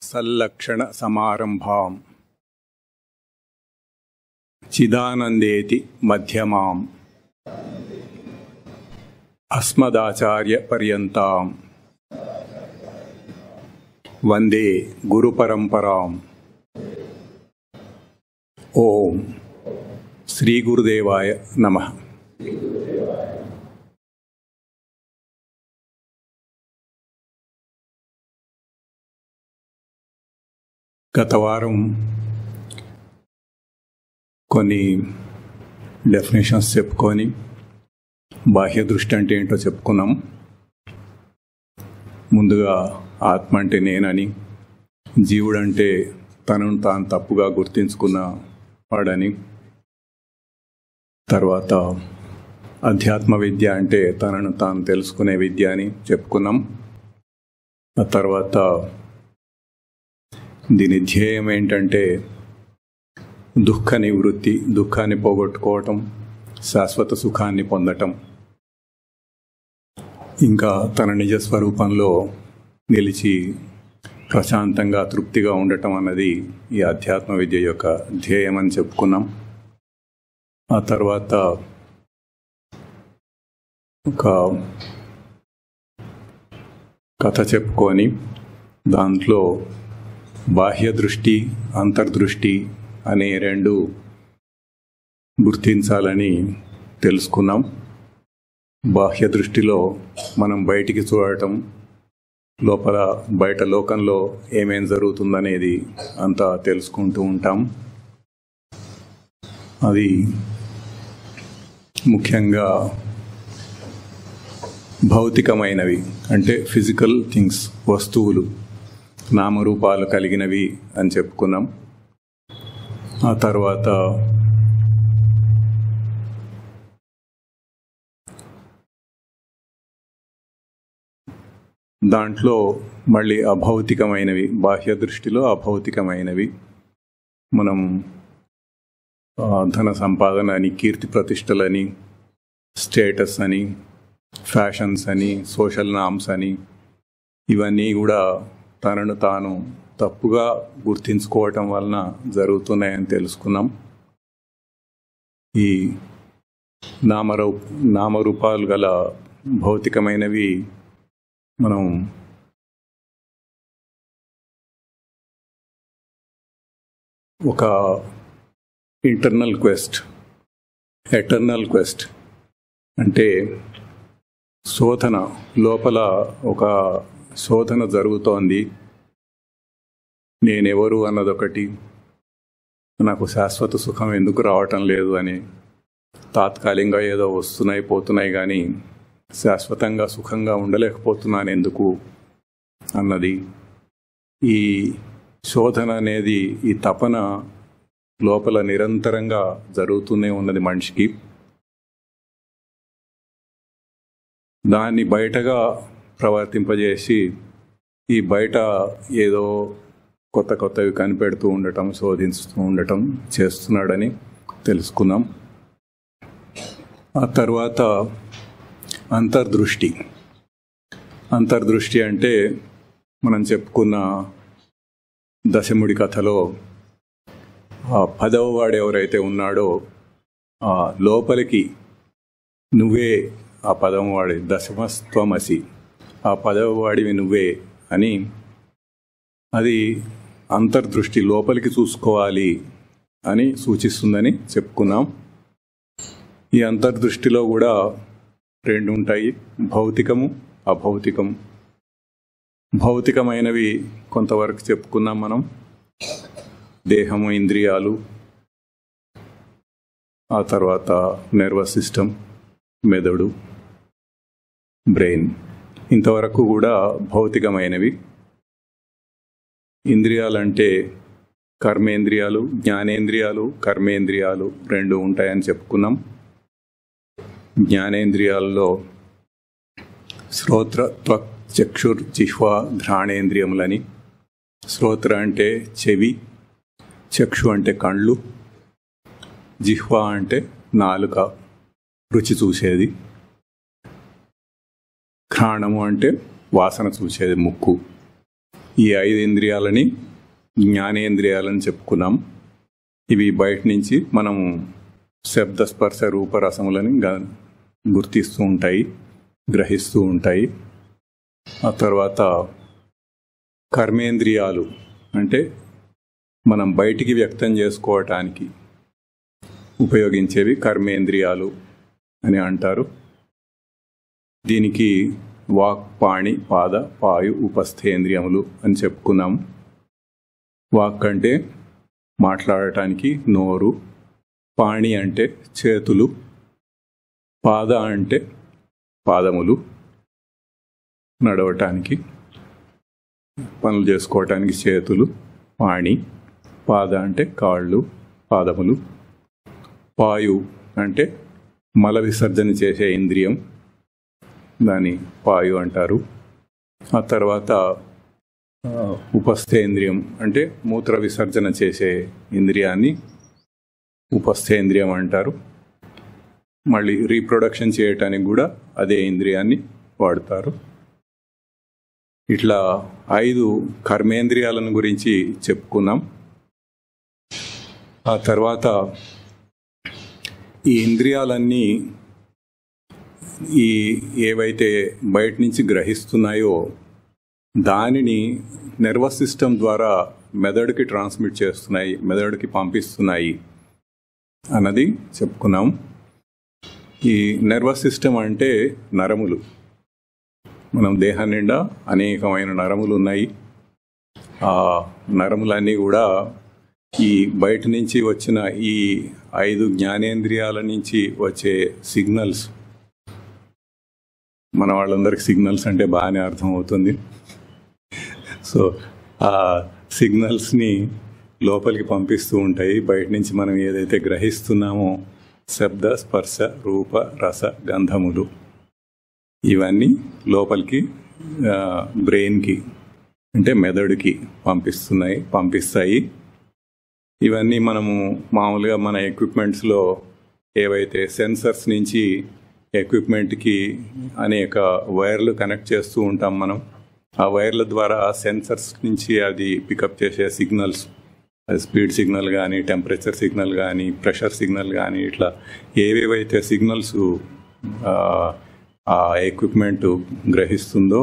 సల్లక్షణ సమారంభాం చిదానందేతి మధ్యమాం అస్మదాచార్య పర్యంతాం వందే గురు పరంపరాం. ఓం శ్రీ గురుదేవాయ నమః. గత వారం కొన్ని డెఫినేషన్స్ చెప్పుకొని బాహ్య దృష్టి అంటే ఏంటో చెప్పుకున్నాం. ముందుగా ఆత్మ అంటే నేనని, జీవుడంటే తనను తాను తప్పుగా గుర్తించుకున్న వాడని, తర్వాత అధ్యాత్మ విద్య అంటే తనను తాను తెలుసుకునే విద్య అని చెప్పుకున్నాం. ఆ తర్వాత దీని ధ్యేయం ఏంటంటే దుఃఖ నివృత్తి, దుఃఖాన్ని పోగొట్టుకోవటం, శాశ్వత సుఖాన్ని పొందటం, ఇంకా తన నిజ స్వరూపంలో నిలిచి ప్రశాంతంగా తృప్తిగా ఉండటం అన్నది ఈ అధ్యాత్మ విద్య యొక్క ధ్యేయం అని చెప్పుకున్నాం. ఆ తర్వాత ఒక కథ చెప్పుకొని దాంట్లో బాహ్య దృష్టి, అంతర్దృష్టి అనే రెండు గుర్తించాలని తెలుసుకున్నాం. బాహ్య దృష్టిలో మనం బయటికి చూడటం, లోపల బయట లోకంలో ఏమేం జరుగుతుందనేది అంతా తెలుసుకుంటూ ఉంటాం. అది ముఖ్యంగా భౌతికమైనవి అంటే ఫిజికల్ థింగ్స్, వస్తువులు, నామరూపాలు కలిగినవి అని చెప్పుకున్నాం. ఆ తర్వాత దాంట్లో మళ్ళీ అభౌతికమైనవి, బాహ్య దృష్టిలో అభౌతికమైనవి, మనం ధన సంపాదన అని, కీర్తి ప్రతిష్టలని, స్టేటస్ అని, ఫ్యాషన్స్ అని, సోషల్ నామ్స్ అని, ఇవన్నీ కూడా తనను తాను తప్పుగా గుర్తించుకోవటం వలన జరుగుతున్నాయని తెలుసుకున్నాం. ఈ నామరూపాలు గల భౌతికమైనవి మనం ఒక ఇంటర్నల్ క్వెస్ట్, ఎటర్నల్ క్వెస్ట్ అంటే శోధన, లోపల ఒక శోధన జరుగుతోంది. నేనెవరు అన్నదొకటి, నాకు శాశ్వత సుఖం ఎందుకు రావటం లేదు అని, తాత్కాలికంగా ఏదో వస్తున్నాయి పోతున్నాయి కానీ శాశ్వతంగా సుఖంగా ఉండలేకపోతున్నాను ఎందుకు అన్నది, ఈ శోధన అనేది, ఈ తపన లోపల నిరంతరంగా జరుగుతూనే ఉన్నది మనిషికి. దాన్ని బయటగా ప్రవర్తింపజేసి ఈ బయట ఏదో కొత్త కొత్తవి కనిపెడుతూ ఉండటం, శోధిస్తూ ఉండటం చేస్తున్నాడని తెలుసుకున్నాం. ఆ తర్వాత అంతర్దృష్టి. అంతర్దృష్టి అంటే మనం చెప్పుకున్న దశముడి కథలో ఆ 10వ వాడు ఎవరైతే ఉన్నాడో ఆ లోపలికి నువ్వే ఆ 10వ వాడి, దశమస్త్వమసి, ఆ 10వ వాడివి నువ్వే అని, అది అంతర్దృష్టి, లోపలికి చూసుకోవాలి అని సూచిస్తుందని చెప్పుకున్నాం. ఈ అంతర్దృష్టిలో కూడా రెండు ఉంటాయి, భౌతికము, అభౌతికము. భౌతికమైనవి కొంతవరకు చెప్పుకున్నాం మనం, దేహము, ఇంద్రియాలు, ఆ తర్వాత నర్వస్ సిస్టమ్, మెదడు, బ్రెయిన్, ఇంతవరకు కూడా భౌతికమైనవి. ఇంద్రియాలంటే కర్మేంద్రియాలు, జ్ఞానేంద్రియాలు, కర్మేంద్రియాలు రెండు ఉంటాయని చెప్పుకున్నాం. జ్ఞానేంద్రియాల్లో శ్రోత్ర, త్వక్, చక్షుర్, జిహ్వ, ఘ్రాణేంద్రియములని. శ్రోత్ర అంటే చెవి, చక్షు అంటే కళ్ళు, జిహ్వ అంటే నాలుక, రుచి చూసేది, ఘ్రాణము అంటే వాసన చూసేది ముక్కు. ఈ 5 ఇంద్రియాలని జ్ఞానేంద్రియాలని చెప్పుకున్నాం. ఇవి బయట నుంచి మనము శబ్ద స్పర్శ రూపరసములని గుర్తిస్తూ ఉంటాయి, గ్రహిస్తూ ఉంటాయి. ఆ తర్వాత కర్మేంద్రియాలు అంటే మనం బయటికి వ్యక్తం చేసుకోవటానికి ఉపయోగించేవి కర్మేంద్రియాలు అని అంటారు. దీనికి వాక్, పాణి, పాద, పాయు, ఉపస్థేంద్రియములు అని చెప్పుకున్నాము. వాక్ అంటే మాట్లాడటానికి నోరు, పాణి అంటే చేతులు, పాద అంటే పాదములు, నడవటానికి పనులు చేసుకోవటానికి చేతులు పాణి, పాద అంటే కాళ్ళు పాదములు, పాయు అంటే మల విసర్జన చేసే ఇంద్రియం, దాన్ని పాయు అంటారు. ఆ తర్వాత ఉపస్థేంద్రియం అంటే మూత్ర విసర్జన చేసే ఇంద్రియాన్ని ఉపస్థేంద్రియం అంటారు. మళ్ళీ రీప్రొడక్షన్ చేయటానికి కూడా అదే ఇంద్రియాన్ని వాడతారు. ఇట్లా 5 కర్మేంద్రియాలను గురించి చెప్పుకున్నాం. ఆ తర్వాత ఈ ఇంద్రియాలన్నీ ఏవైతే బయట నుంచి గ్రహిస్తున్నాయో దానిని నర్వస్ సిస్టమ్ ద్వారా మెదడుకి ట్రాన్స్మిట్ చేస్తున్నాయి, మెదడుకి పంపిస్తున్నాయి అన్నది చెప్పుకున్నాం. ఈ నర్వస్ సిస్టమ్ అంటే నరములు. మనం దేహం నిండా అనేకమైన నరములు ఉన్నాయి. ఆ నరములన్నీ కూడా ఈ బయట నుంచి వచ్చిన ఈ 5 జ్ఞానేంద్రియాల నుంచి వచ్చే సిగ్నల్స్, మన వాళ్ళందరికీ సిగ్నల్స్ అంటే బాగానే అర్థమవుతుంది. సో ఆ సిగ్నల్స్ని లోపలికి పంపిస్తూ ఉంటాయి. బయట నుంచి మనం ఏదైతే గ్రహిస్తున్నామో శబ్ద స్పర్శ రూప రస గంధములు ఇవన్నీ లోపలికి బ్రెయిన్కి అంటే మెదడుకి పంపిస్తాయి. ఇవన్నీ మనము మామూలుగా మన ఎక్విప్మెంట్స్లో ఏవైతే సెన్సర్స్ నుంచి ఎక్విప్మెంట్కి అనేక వైర్లు కనెక్ట్ చేస్తూ ఉంటాం మనం. ఆ వైర్ల ద్వారా సెన్సర్స్ నుంచి అది పికప్ చేసే సిగ్నల్స్, అది స్పీడ్ సిగ్నల్ కానీ, టెంపరేచర్ సిగ్నల్ కానీ, ప్రెషర్ సిగ్నల్ కానీ, ఇట్లా ఏవేవైతే సిగ్నల్స్ ఆ ఎక్విప్మెంట్ గ్రహిస్తుందో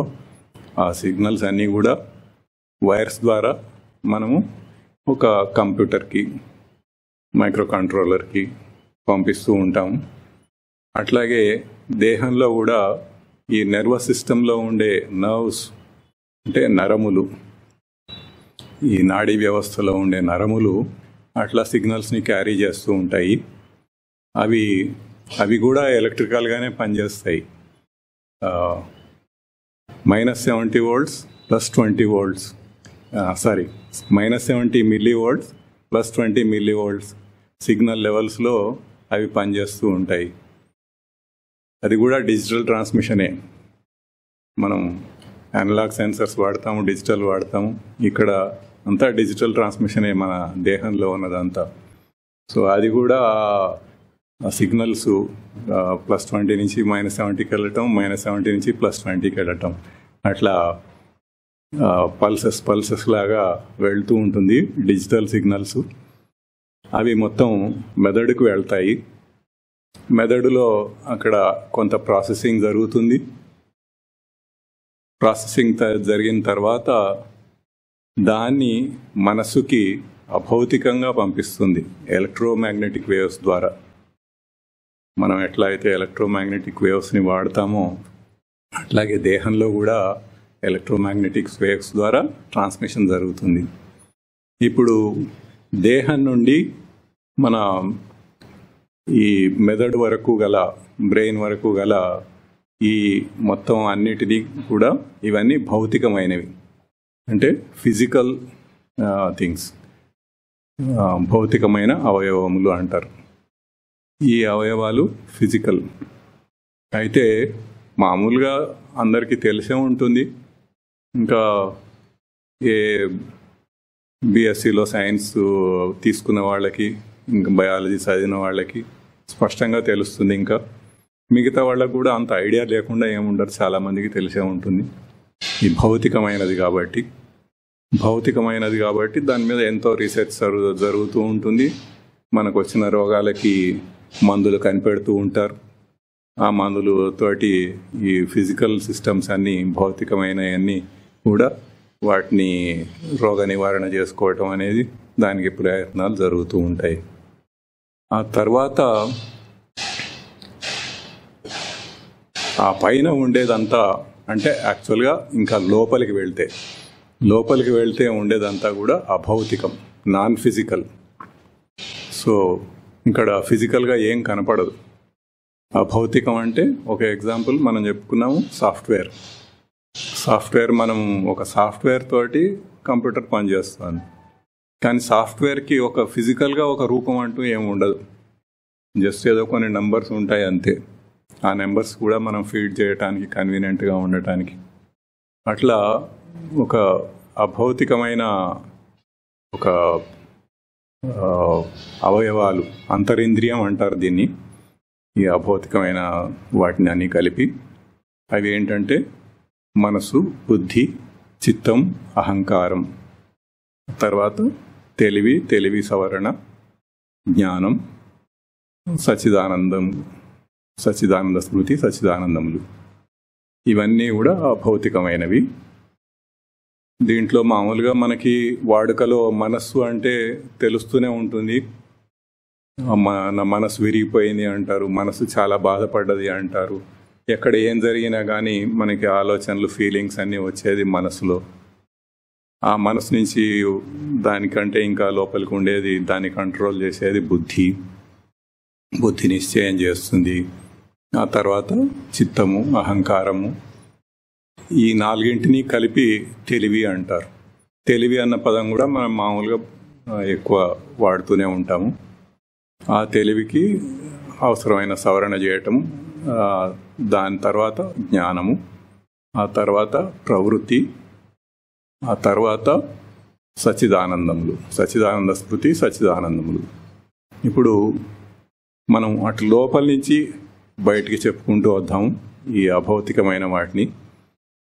ఆ సిగ్నల్స్ అన్నీ కూడా వైర్స్ ద్వారా మనము ఒక కంప్యూటర్కి, మైక్రో కంట్రోలర్కి పంపిస్తూ ఉంటాము. అట్లాగే దేహంలో కూడా ఈ నర్వస్ సిస్టంలో ఉండే నర్వ్స్ అంటే నరములు, ఈ నాడీ వ్యవస్థలో ఉండే నరములు అట్లా సిగ్నల్స్ని క్యారీ చేస్తూ ఉంటాయి. అవి కూడా ఎలక్ట్రికల్గానే పనిచేస్తాయి. -70 volts +20 volts -70 millivolts +20 millivolts signal లెవెల్స్లో అవి పనిచేస్తూ ఉంటాయి. అది కూడా డిజిటల్ ట్రాన్స్మిషనే. మనం అనలాగ్ సెన్సర్స్ వాడతాము, డిజిటల్ వాడతాము. ఇక్కడ అంతా డిజిటల్ ట్రాన్స్మిషనే మన దేహంలో ఉన్నదంతా. సో అది కూడా సిగ్నల్స్ +20 నుంచి -70కి వెళ్ళటం, -70 నుంచి +20కి వెళ్ళటం, అట్లా పల్సెస్ లాగా వెళ్తూ ఉంటుంది డిజిటల్ సిగ్నల్స్. అవి మొత్తం మెదడుకు వెళ్తాయి. మెదడులో అక్కడ కొంత ప్రాసెసింగ్ జరుగుతుంది. ప్రాసెసింగ్ జరిగిన తర్వాత దాన్ని మనస్సుకి అభౌతికంగా పంపిస్తుంది ఎలక్ట్రోమాగ్నెటిక్ వేవ్స్ ద్వారా. మనం ఎట్లా అయితే ఎలక్ట్రోమాగ్నెటిక్ వేవ్స్ని వాడతామో అట్లాగే దేహంలో కూడా ఎలక్ట్రోమాగ్నెటిక్ వేవ్స్ ద్వారా ట్రాన్స్మిషన్ జరుగుతుంది. ఇప్పుడు దేహం నుండి మన ఈ మెదడు వరకు గల, బ్రెయిన్ వరకు గల ఈ మొత్తం అన్నిటిది కూడా ఇవన్నీ భౌతికమైనవి, అంటే ఫిజికల్ థింగ్స్, భౌతికమైన అవయవములు అంటారు. ఈ అవయవాలు ఫిజికల్. అయితే మామూలుగా అందరికీ తెలిసే ఉంటుంది, ఇంకా ఏ బిఎస్సిలో సైన్స్ తీసుకున్న వాళ్ళకి, ఇంకా బయాలజీ చదివిన వాళ్ళకి స్పష్టంగా తెలుస్తుంది. ఇంకా మిగతా వాళ్ళకు కూడా అంత ఐడియా లేకుండా ఏముండదు, చాలామందికి తెలిసే ఉంటుంది. ఈ భౌతికమైనది కాబట్టి భౌతికమైనది కాబట్టి దాని మీద ఎంతో రీసెర్చ్ జరుగుతూ ఉంటుంది. మనకు వచ్చిన రోగాలకి మందులు కనిపెడుతూ ఉంటారు. ఆ మందులతోటి ఈ ఫిజికల్ సిస్టమ్స్ అన్నీ భౌతికమైనవన్నీ కూడా వాటిని రోగ నివారణ చేసుకోవటం అనేది దానికి ప్రయత్నాలు జరుగుతూ ఉంటాయి. ఆ తర్వాత ఆ పైన ఉండేదంతా అంటే యాక్చువల్గా ఇంకా లోపలికి వెళ్తే ఉండేదంతా కూడా అభౌతికం, నాన్ ఫిజికల్. సో ఇక్కడ ఫిజికల్గా ఏం కనపడదు. అభౌతికం అంటే ఒక ఎగ్జాంపుల్ మనం చెప్పుకున్నాము, సాఫ్ట్వేర్ మనం ఒక సాఫ్ట్వేర్ తోటి కంప్యూటర్ పనిచేస్తుంది. కానీ సాఫ్ట్వేర్కి ఒక ఫిజికల్గా ఒక రూపం అంటూ ఏమి ఉండదు. జస్ట్ ఏదో కొన్ని నెంబర్స్ ఉంటాయి అంతే. ఆ నెంబర్స్ కూడా మనం ఫీడ్ చేయడానికి కన్వీనియంట్గా ఉండటానికి అట్లా ఒక అభౌతికమైన ఒక అవయవాలు, అంతరింద్రియం అంటారు దీన్ని. ఈ అభౌతికమైన వాటిని అన్నీ కలిపి అవి ఏంటంటే మనసు, బుద్ధి, చిత్తం, అహంకారం, తర్వాత తెలివి సవరణ, జ్ఞానం, సచ్చిదానంద స్మృతి, సచ్చిదానందములు. ఇవన్నీ కూడా భౌతికమైనవి. దీంట్లో మామూలుగా మనకి వాడుకలో మనస్సు అంటే తెలుస్తూనే ఉంటుంది. నా మనసు విరిగిపోయింది అంటారు, మనసు చాలా బాధపడ్డది అంటారు. ఎక్కడ ఏం జరిగినా కానీ మనకి ఆలోచనలు, ఫీలింగ్స్ అన్నీ వచ్చేది మనసులో. ఆ మనసు నుంచి దానికంటే ఇంకా లోపలికి ఉండేది, దాన్ని కంట్రోల్ చేసేది బుద్ధి నిశ్చయం చేస్తుంది. ఆ తర్వాత చిత్తము, అహంకారము, ఈ నాలుగింటిని కలిపి తెలివి అంటారు. తెలివి అన్న పదం కూడా మనం మామూలుగా ఎక్కువ వాడుతూనే ఉంటాము. ఆ తెలివికి అవసరమైన సవరణ చేయటం, దాని తర్వాత జ్ఞానము, ఆ తర్వాత ప్రవృత్తి, ఆ తర్వాత సచ్చిదానంద స్మృతి, సచ్చిదానందములు. ఇప్పుడు మనం అటు లోపల నుంచి బయటికి చెప్పుకుంటూ వద్దాము ఈ అభౌతికమైన వాటిని.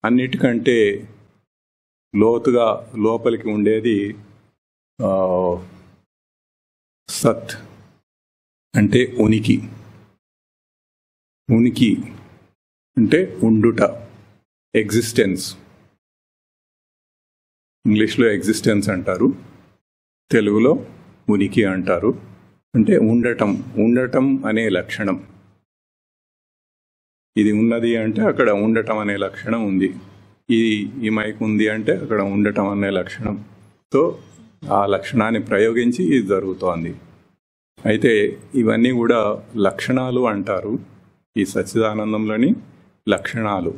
అన్నిటికంటే లోతుగా లోపలికి ఉండేది సత్ అంటే ఉనికి అంటే ఉండుట, ఎగ్జిస్టెన్స్. ఇంగ్లీష్లో ఎగ్జిస్టెన్స్ అంటారు, తెలుగులో ఉనికి అంటారు. అంటే ఉండటం అనే లక్షణం. ఇది ఉన్నది అంటే అక్కడ ఉండటం అనే లక్షణం ఉంది. ఈ మైక్ ఉంది అంటే అక్కడ ఉండటం అనే లక్షణంతో ఆ లక్షణాన్ని ప్రయోగించి ఇది జరుగుతోంది. అయితే ఇవన్నీ కూడా లక్షణాలు అంటారు. ఈ సచ్చిదానందంలోని లక్షణాలు.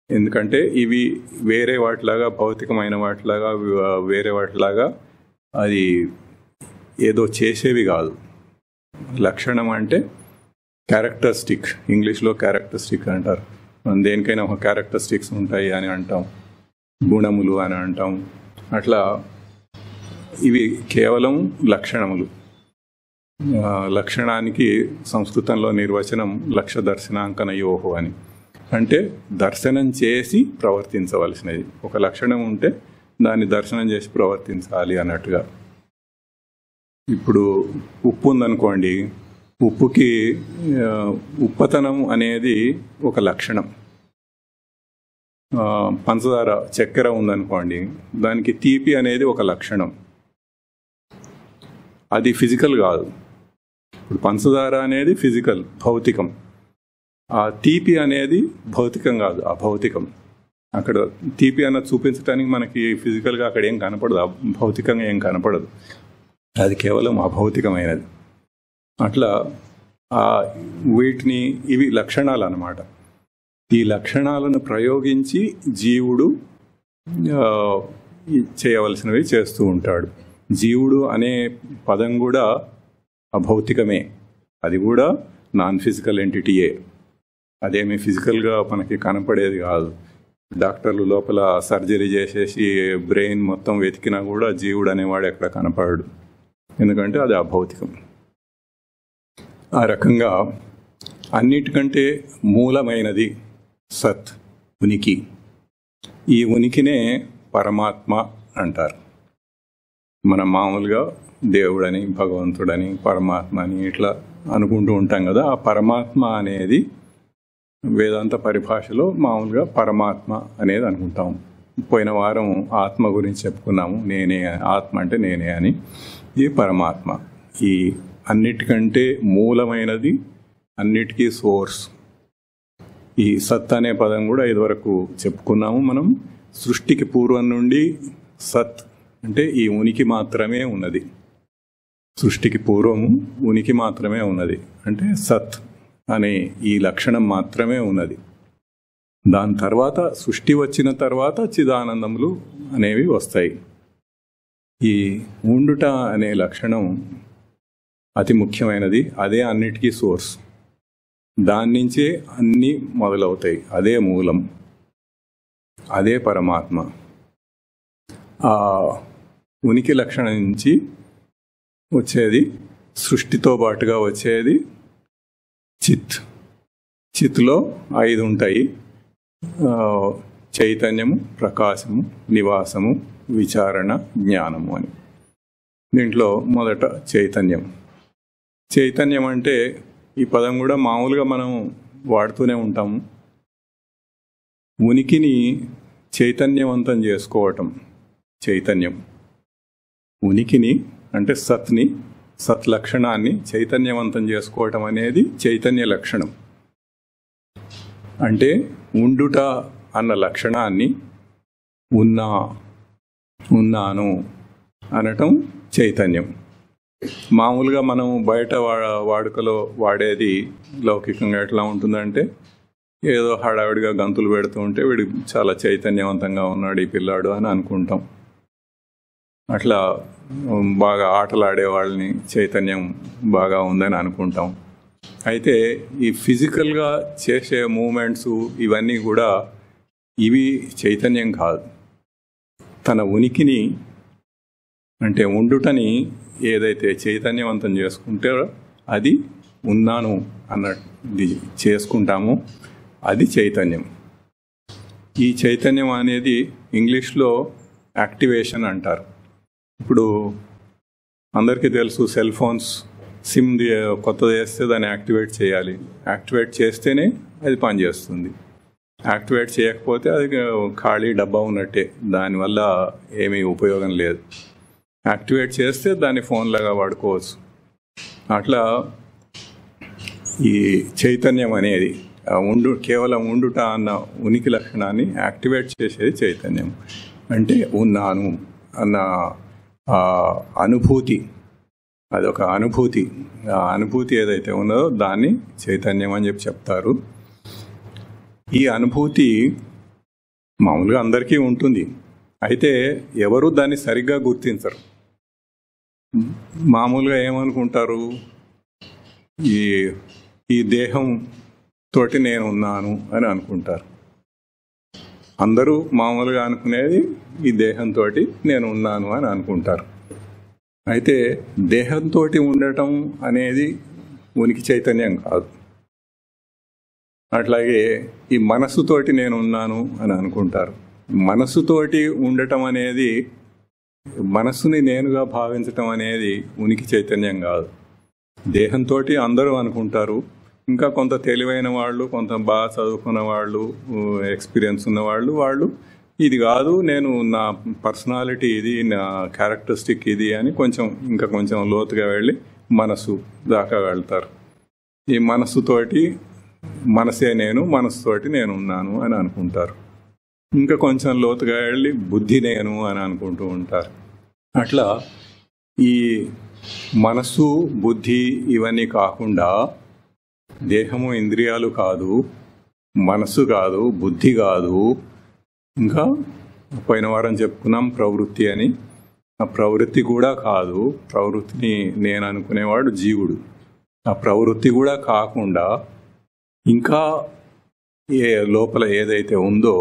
ఎందుకంటే ఇవి వేరే వాటిలాగా, భౌతికమైన వాటిలాగా, వేరే వాటిలాగా అది ఏదో చేసేవి కాదు. లక్షణం అంటే క్యారెక్టరిస్టిక్, ఇంగ్లీష్లో క్యారెక్టరిస్టిక్ అంటారు. మనం దేనికైనా ఒక క్యారెక్టరిస్టిక్స్ ఉంటాయి అని అంటాం, గుణములు అని అంటాం. అట్లా ఇవి కేవలం లక్షణములు. లక్షణానికి సంస్కృతంలో నిర్వచనం లక్ష్య దర్శనాంకనయోహో అని. అంటే దర్శనం చేసి ప్రవర్తించవలసినది. ఒక లక్షణం ఉంటే దాన్ని దర్శనం చేసి ప్రవర్తించాలి అన్నట్టుగా. ఇప్పుడు ఉప్పు ఉందనుకోండి, ఉప్పుకి ఉప్పతనం అనేది ఒక లక్షణం. పంచదార, చక్కెర ఉందనుకోండి, దానికి తీపి అనేది ఒక లక్షణం. అది ఫిజికల్ కాదు. ఇప్పుడు పంచదార అనేది ఫిజికల్, భౌతికం. ఆ తీపి అనేది భౌతికం కాదు, అభౌతికం. అక్కడ తీపి అన్నది చూపించడానికి మనకి ఫిజికల్గా అక్కడ ఏం కనపడదు, భౌతికంగా ఏం కనపడదు. అది కేవలం అభౌతికమైనది. అట్లా వీటిని, ఇవి లక్షణాలు అన్నమాట. ఈ లక్షణాలను ప్రయోగించి జీవుడు చేయవలసినవి చేస్తూ ఉంటాడు. జీవుడు అనే పదం కూడా అభౌతికమే. అది కూడా నాన్ ఫిజికల్ ఎంటిటీయే. అదేమి ఫిజికల్గా మనకి కనపడేది కాదు. డాక్టర్లు లోపల సర్జరీ చేసేసి బ్రెయిన్ మొత్తం వెతికినా కూడా జీవుడు అనేవాడు ఎక్కడ కనపడడు. ఎందుకంటే అది అభౌతికం. ఆ రకంగా అన్నిటికంటే మూలమైనది సత్, ఉనికి. ఈ ఉనికినే పరమాత్మ అంటారు. మనం మామూలుగా దేవుడని, భగవంతుడని, పరమాత్మ అని ఇట్లా అనుకుంటూ ఉంటాం కదా. ఆ పరమాత్మ అనేది వేదాంత పరిభాషలో మామూలుగా పరమాత్మ అనేది అనుకుంటాం. పోయిన వారం ఆత్మ గురించి చెప్పుకున్నాము. నేనే, ఆత్మ అంటే నేనే అని. ఇది పరమాత్మ. ఈ అన్నిటికంటే మూలమైనది, అన్నిటికీ సోర్స్. ఈ సత్ అనే పదం కూడా ఇదివరకు చెప్పుకున్నాము మనం. సృష్టికి పూర్వం నుండి సత్ అంటే ఈ ఉనికి మాత్రమే ఉన్నది. సృష్టికి పూర్వము ఉనికి మాత్రమే ఉన్నది, అంటే సత్ అనే ఈ లక్షణం మాత్రమే ఉన్నది. దాని తర్వాత సృష్టి వచ్చిన తర్వాత చిదానందములు అనేవి వస్తాయి. ఈ ఉండుట అనే లక్షణం అతి ముఖ్యమైనది. అదే అన్నిటికీ సోర్స్. దాని నుంచే అన్నీ మొదలవుతాయి. అదే మూలం, అదే పరమాత్మ. ఆ ఉనికి లక్షణం నుంచి వచ్చేది, సృష్టితో పాటుగా వచ్చేది చిత్. చిత్లో 5 ఉంటాయి: చైతన్యము, ప్రకాశము, నివాసము, విచారణ, జ్ఞానము అని. దీంట్లో మొదట చైతన్యం. చైతన్యం అంటే ఈ పదం కూడా మామూలుగా మనం వాడుతూనే ఉంటాము. ఉనికిని చైతన్యవంతం చేసుకోవటం చైతన్యం. ఉనికిని అంటే సత్ని, సత్ లక్షణాన్ని చైతన్యవంతం చేసుకోవటం అనేది చైతన్య లక్షణం. అంటే ఉండుట అన్న లక్షణాన్ని ఉన్నాను అనటం చైతన్యం. మామూలుగా మనం బయట వాడుకలో వాడేది లౌకికంగా ఎట్లా ఉంటుందంటే, ఏదో హడావిడిగా గంతులు పెడుతూ ఉంటే వీడు చాలా చైతన్యవంతంగా ఉన్నాడు ఈ పిల్లాడు అని అనుకుంటాం. అట్లా బాగా ఆటలాడే వాళ్ళని చైతన్యం బాగా ఉందని అనుకుంటాం. అయితే ఈ ఫిజికల్గా చేసే మూమెంట్స్ ఇవన్నీ కూడా ఇవి చైతన్యం కాదు. తన ఉనికిని అంటే ఉండుటని ఏదైతే చైతన్యవంతం చేసుకుంటారో అది ఉన్నాను అన్నది చేసుకుంటామో అది చైతన్యం. ఈ చైతన్యం అనేది ఇంగ్లీష్లో యాక్టివేషన్ అంటారు. ఇప్పుడు అందరికీ తెలుసు, సెల్ ఫోన్స్ సిమ్ కొత్తది వేస్తే దాన్ని యాక్టివేట్ చేయాలి. యాక్టివేట్ చేస్తేనే అది పనిచేస్తుంది. యాక్టివేట్ చేయకపోతే అది ఖాళీ డబ్బా ఉన్నట్టే, దానివల్ల ఏమీ ఉపయోగం లేదు. యాక్టివేట్ చేస్తే దాన్ని ఫోన్లాగా వాడుకోవచ్చు. అట్లా ఈ చైతన్యం అనేది కేవలం ఉండుట అన్న ఉనికి లక్షణాన్ని యాక్టివేట్ చేసేది చైతన్యం. అంటే ఉన్నాను అన్న అనుభూతి, అదొక అనుభూతి. ఆ అనుభూతి ఏదైతే ఉన్నదో దాన్ని చైతన్యం అని చెప్తారు. ఈ అనుభూతి మామూలుగా అందరికీ ఉంటుంది. అయితే ఎవరు దాన్ని సరిగ్గా గుర్తించరు. మామూలుగా ఏమనుకుంటారు, ఈ దేహం తోటి నేను ఉన్నాను అని అనుకుంటారు. అందరూ మామూలుగా అనుకునేది ఈ దేహంతో నేను ఉన్నాను అని అనుకుంటారు. అయితే దేహంతో ఉండటం అనేది ఉనికి చైతన్యం కాదు. అట్లాగే ఈ మనస్సుతోటి నేను ఉన్నాను అని అనుకుంటారు. మనస్సుతోటి ఉండటం అనేది, మనస్సుని నేనుగా భావించటం అనేది ఉనికి చైతన్యం కాదు. దేహంతో అందరూ అనుకుంటారు. ఇంకా కొంత తెలివైన వాళ్ళు, కొంత బాగా చదువుకున్న వాళ్ళు, ఎక్స్పీరియన్స్ ఉన్న వాళ్ళు ఇది కాదు, నేను నా పర్సనాలిటీ ఇది, నా క్యారెక్టరిస్టిక్ ఇది అని కొంచెం లోతుగా వెళ్ళి మనసు దాకా వెళ్తారు. ఈ మనస్సుతోటి మనసే నేను, మనసుతోటి నేను ఉన్నాను అని అనుకుంటారు. ఇంకా కొంచెం లోతుగా వెళ్ళి బుద్ధి నేను అని అనుకుంటూ ఉంటారు. అట్లా ఈ మనసు, బుద్ధి ఇవన్నీ కాకుండా దేహము, ఇంద్రియాలు కాదు, మనసు కాదు, బుద్ధి కాదు, ఇంకా పోయిన వారం చెప్పుకున్నాం ప్రవృత్తి అని. ఆ ప్రవృత్తి కూడా కాదు. ప్రవృత్తిని నేను అనుకునేవాడు జీవుడు. ఆ ప్రవృత్తి కూడా కాకుండా ఇంకా లోపల ఏదైతే ఉందో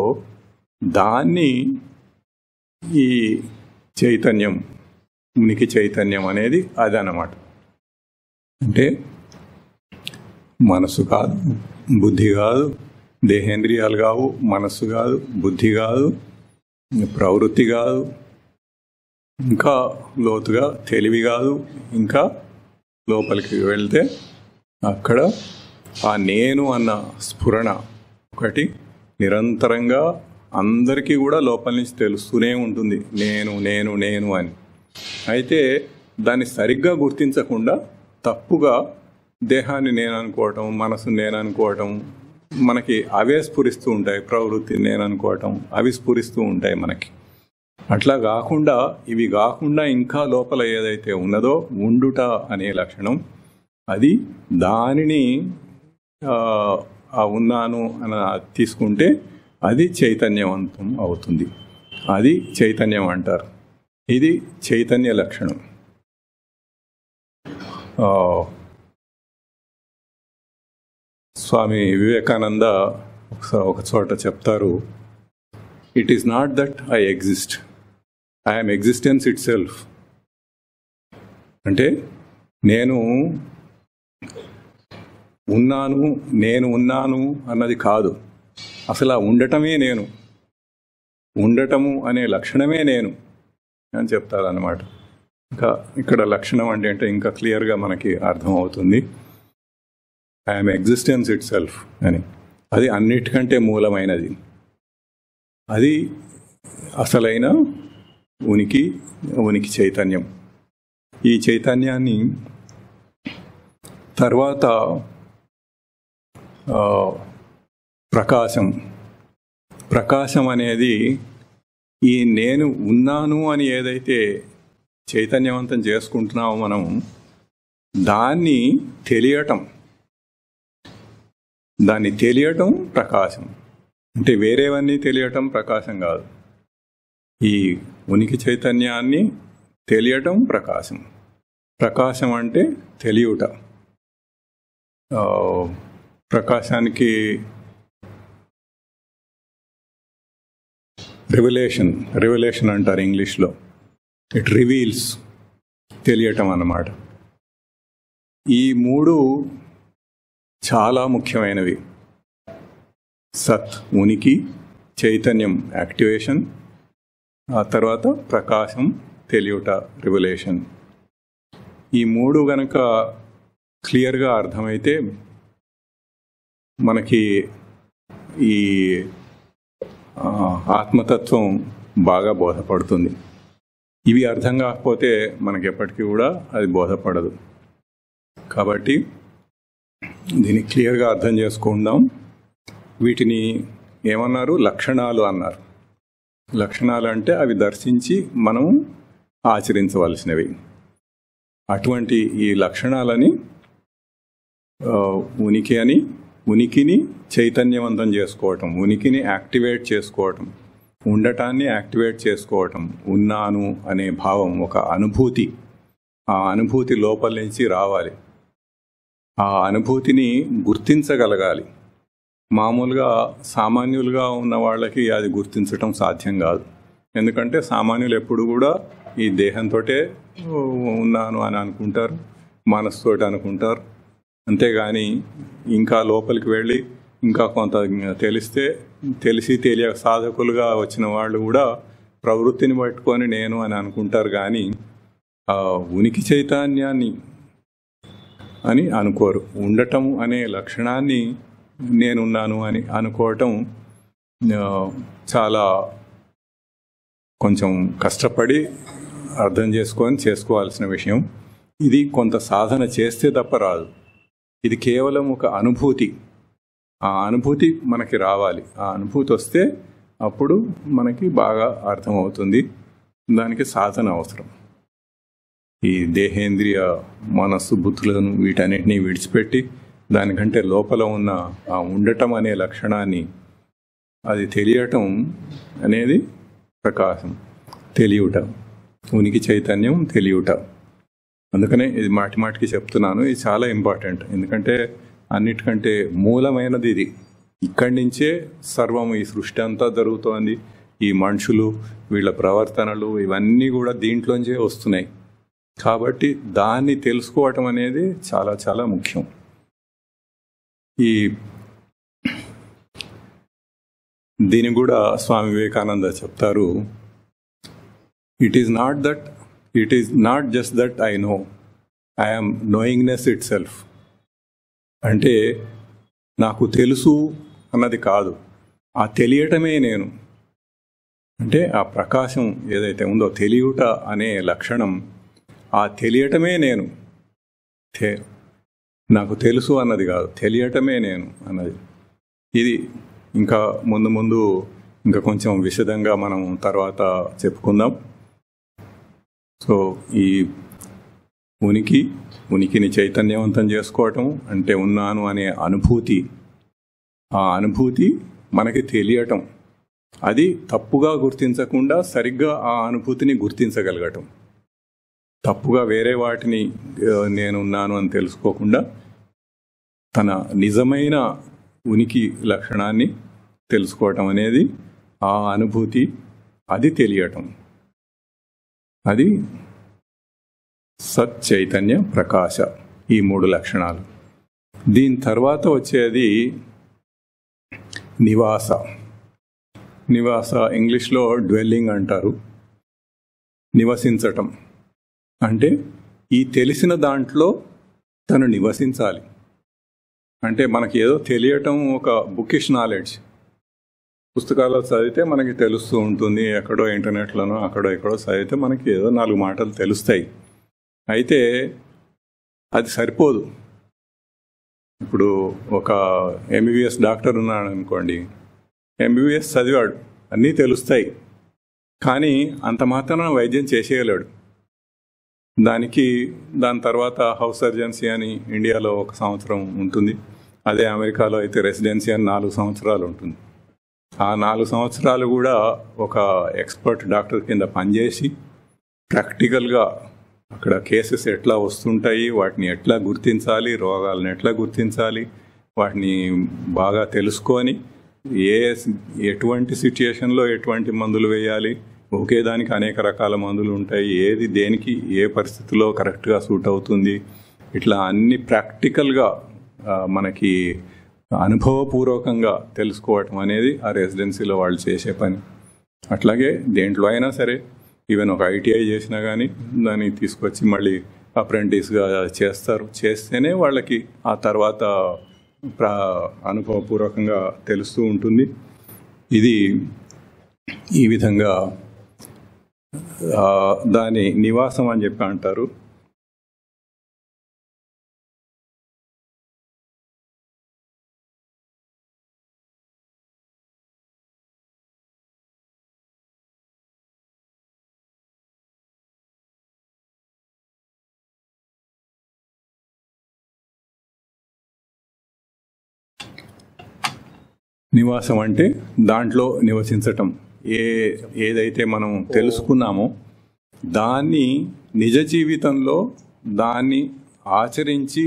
దాన్ని ఈ చైతన్యం, ఉనికి చైతన్యం అనేది అదన్నమాట. అంటే మనసు కాదు, బుద్ధి కాదు, దేహేంద్రియాలు కావు, మనస్సు కాదు, బుద్ధి కాదు, ప్రవృత్తి కాదు, ఇంకా లోతుగా తెలివి కాదు, ఇంకా లోపలికి వెళ్తే అక్కడ ఆ నేను అన్న స్ఫురణ ఒకటి నిరంతరంగా అందరికీ కూడా లోపల నుంచి తెలుస్తూనే ఉంటుంది, నేను నేను నేను అని. అయితే దాన్ని సరిగ్గా గుర్తించకుండా తప్పుగా దేహాన్ని నేను అనుకోవటం, మనసు నేను అనుకోవటం, మనకి అవే స్ఫురిస్తూ ఉంటాయి. ప్రవృత్తి నేను అనుకోవటం అవి స్ఫురిస్తూ ఉంటాయి మనకి. అట్లా కాకుండా ఇవి కాకుండా ఇంకా లోపల ఏదైతే ఉన్నదో ఉండుట అనే లక్షణం, అది దానిని ఉన్నాను అని తీసుకుంటే అది చైతన్యవంతం అవుతుంది. అది చైతన్యం అంటారు. ఇది చైతన్య లక్షణం. స్వామి వివేకానంద ఒక చోట చెప్తారు, it is not that I exist, I'm existence it self. అంటే నేను ఉన్నాను, నేను ఉన్నాను అన్నది కాదు, అసలు ఆ ఉండటమే నేను, ఉండటము అనే లక్షణమే నేను అని చెప్తారన్నమాట. ఇంకా ఇక్కడ లక్షణం అంటే ఇంకా క్లియర్గా మనకి అర్థమవుతుంది, ఐఎమ్ ఎగ్జిస్టెన్స్ ఇట్ సెల్ఫ్ అని. అది అన్నిటికంటే మూలమైనది, అది అసలైన ఉనికి చైతన్యం. ఈ చైతన్యాన్ని తర్వాత ప్రకాశం అనేది ఈ నేను ఉన్నాను అని ఏదైతే చైతన్యవంతం చేసుకుంటున్నామో మనం, దాన్ని తెలియటం ప్రకాశం. అంటే వేరేవన్నీ తెలియటం ప్రకాశం కాదు, ఈ ఉనికి చైతన్యాన్ని తెలియటం ప్రకాశం. ప్రకాశం అంటే తెలియుట. ప్రకాశానికి రివల్యూషన్ అంటారు ఇంగ్లీష్లో. ఇట్ రివీల్స్, తెలియటం అన్నమాట. ఈ మూడు చాలా ముఖ్యమైనవి. సత్ ఉనికి, చైతన్యం యాక్టివేషన్, ఆ తర్వాత ప్రకాశం తెలియుట రివల్యూషన్. ఈ మూడు గనక క్లియర్గా అర్థమైతే మనకి ఈ ఆత్మతత్వం బాగా బోధపడుతుంది. ఇవి అర్థం కాకపోతే మనకి ఎప్పటికీ కూడా అది బోధపడదు. కాబట్టి దీన్ని క్లియర్గా అర్థం చేసుకుందాం. వీటిని ఏమన్నారు? లక్షణాలు అన్నారు. లక్షణాలు అంటే అవి దర్శించి మనం ఆచరించవలసినవి. అటువంటి ఈ లక్షణాలని ఉనికిని చైతన్యవంతం చేసుకోవటం, ఉనికిని యాక్టివేట్ చేసుకోవటం, ఉండటాన్ని యాక్టివేట్ చేసుకోవటం, ఉన్నాను అనే భావం, ఒక అనుభూతి, ఆ అనుభూతి లోపల నుంచి రావాలి. ఆ అనుభూతిని గుర్తించగలగాలి. మామూలుగా సామాన్యులుగా ఉన్న వాళ్ళకి అది గుర్తించటం సాధ్యం కాదు. ఎందుకంటే సామాన్యులు ఎప్పుడు కూడా ఈ దేహంతో ఉన్నాను అని అనుకుంటారు, మనసుతోటి అనుకుంటారు. అంతేగాని ఇంకా లోపలికి వెళ్ళి ఇంకా కొంత తెలియ సాధకులుగా వచ్చిన వాళ్ళు కూడా ప్రవృత్తిని పట్టుకొని నేను అని అనుకుంటారు, కానీ ఉనికి చైతన్యాన్ని అని అనుకోరు. ఉండటం అనే లక్షణాన్ని నేనున్నాను అని అనుకోవటం చాలా కొంచెం కష్టపడి అర్థం చేసుకోవాల్సిన విషయం. ఇది కొంత సాధన చేస్తే తప్ప రాదు. ఇది కేవలం ఒక అనుభూతి. ఆ అనుభూతి మనకి రావాలి. ఆ అనుభూతి వస్తే అప్పుడు మనకి బాగా అర్థమవుతుంది. దానికి సాధన అవసరం. ఈ దేహేంద్రియ మనస్సు బుద్ధులను వీటన్నిటినీ విడిచిపెట్టి దానికంటే లోపల ఉన్న ఆ ఉండటం అనే లక్షణాన్ని, అది తెలియటం అనేది ప్రకాశం, తెలియుట, ఉనికి చైతన్యం తెలియుట. అందుకనే ఇది మాటికి చెప్తున్నాను. ఇది చాలా ఇంపార్టెంట్. ఎందుకంటే అన్నిటికంటే మూలమైనది ఇది. ఇక్కడి నుంచే సర్వం, ఈ సృష్టి అంతా జరుగుతోంది. ఈ మనుషులు, వీళ్ళ ప్రవర్తనలు ఇవన్నీ కూడా దీంట్లోంచే వస్తున్నాయి. కాబట్టి దాన్ని తెలుసుకోవటం అనేది చాలా చాలా ముఖ్యం. ఈ దీని కూడా స్వామి వివేకానంద చెప్తారు, it is not just that I know, I am knowingness it self. అంటే నాకు తెలుసు అన్నది కాదు, ఆ తెలియటమే నేను. అంటే ఆ ప్రకాశం ఏదైతే ఉందో, తెలియుట అనే లక్షణం, ఆ తెలియటమే నేను. నాకు తెలుసు అన్నది కాదు, తెలియటమే నేను అన్నది. ఇది ఇంకా ముందు ఇంకా కొంచెం విశదంగా మనం తర్వాత చెప్పుకుందాం. సో ఈ ఉనికిని చైతన్యవంతం చేసుకోవటం అంటే ఉన్నాను అనే అనుభూతి, ఆ అనుభూతి మనకి తెలియటం, అది తప్పుగా గుర్తించకుండా సరిగ్గా ఆ అనుభూతిని గుర్తించగలగటం. తప్పుగా వేరే వాటిని నేనున్నాను అని తెలుసుకోకుండా తన నిజమైన ఉనికి లక్షణాన్ని తెలుసుకోవటం అనేది ఆ అనుభూతి, అది తెలియటం, అది సత్ చైతన్య ప్రకాశ, ఈ 3 లక్షణాలు. దీని తర్వాత వచ్చేది నివాస. ఇంగ్లీష్లో డ్వెల్లింగ్ అంటారు. నివసించటం అంటే ఈ తెలిసిన దాంట్లో తను నివసించాలి. అంటే మనకి ఏదో తెలియటం ఒక బుకిష్ నాలెడ్జ్, పుస్తకాల్లో చదివితే మనకి తెలుస్తూ ఉంటుంది, ఎక్కడో ఇంటర్నెట్లోనో అక్కడో ఎక్కడో చదివితే మనకి ఏదో 4 మాటలు తెలుస్తాయి. అయితే అది సరిపోదు. ఇప్పుడు ఒక ఎంబీబీఎస్ డాక్టర్ ఉన్నాడు అనుకోండి, ఎంబీబీఎస్ చదివాడు, అన్నీ తెలుస్తాయి, కానీ అంత మాత్రాన వైద్యం చేసేయలేడు. దాని తర్వాత హౌస్ సర్జన్సీ అని ఇండియాలో 1 సంవత్సరం ఉంటుంది. అదే అమెరికాలో అయితే రెసిడెన్సీ అని 4 సంవత్సరాలు ఉంటుంది. ఆ 4 సంవత్సరాలు కూడా ఒక ఎక్స్పర్ట్ డాక్టర్ కింద పనిచేసి ప్రాక్టికల్గా అక్కడ కేసెస్ ఎట్లా వస్తుంటాయి, వాటిని ఎట్లా గుర్తించాలి, రోగాలను ఎట్లా గుర్తించాలి, వాటిని బాగా తెలుసుకొని ఎటువంటి సిచ్యుయేషన్లో ఎటువంటి మందులు వేయాలి, ఒకే దానికి అనేక రకాల మందులు ఉంటాయి, ఏది దేనికి ఏ పరిస్థితిలో కరెక్ట్గా సూట్ అవుతుంది, ఇట్లా అన్ని ప్రాక్టికల్గా మనకి అనుభవపూర్వకంగా తెలుసుకోవటం అనేది ఆ రెసిడెన్సీలో వాళ్ళు చేసే పని. అట్లాగే దేంట్లో అయినా సరే, ఈవెన్ ఒక ఐటీఐ చేసినా కానీ దాన్ని తీసుకొచ్చి మళ్ళీ అప్రెంటిస్గా చేస్తేనే వాళ్ళకి ఆ తర్వాత అనుభవపూర్వకంగా తెలుస్తూ ఉంటుంది. ఇది ఈ విధంగా దాని నివాసం అని చెప్పి అంటారు. నివాసం అంటే దాంట్లో నివసించటం. ఏదైతే మనం తెలుసుకున్నామో దాన్ని నిజ జీవితంలో దాన్ని ఆచరించి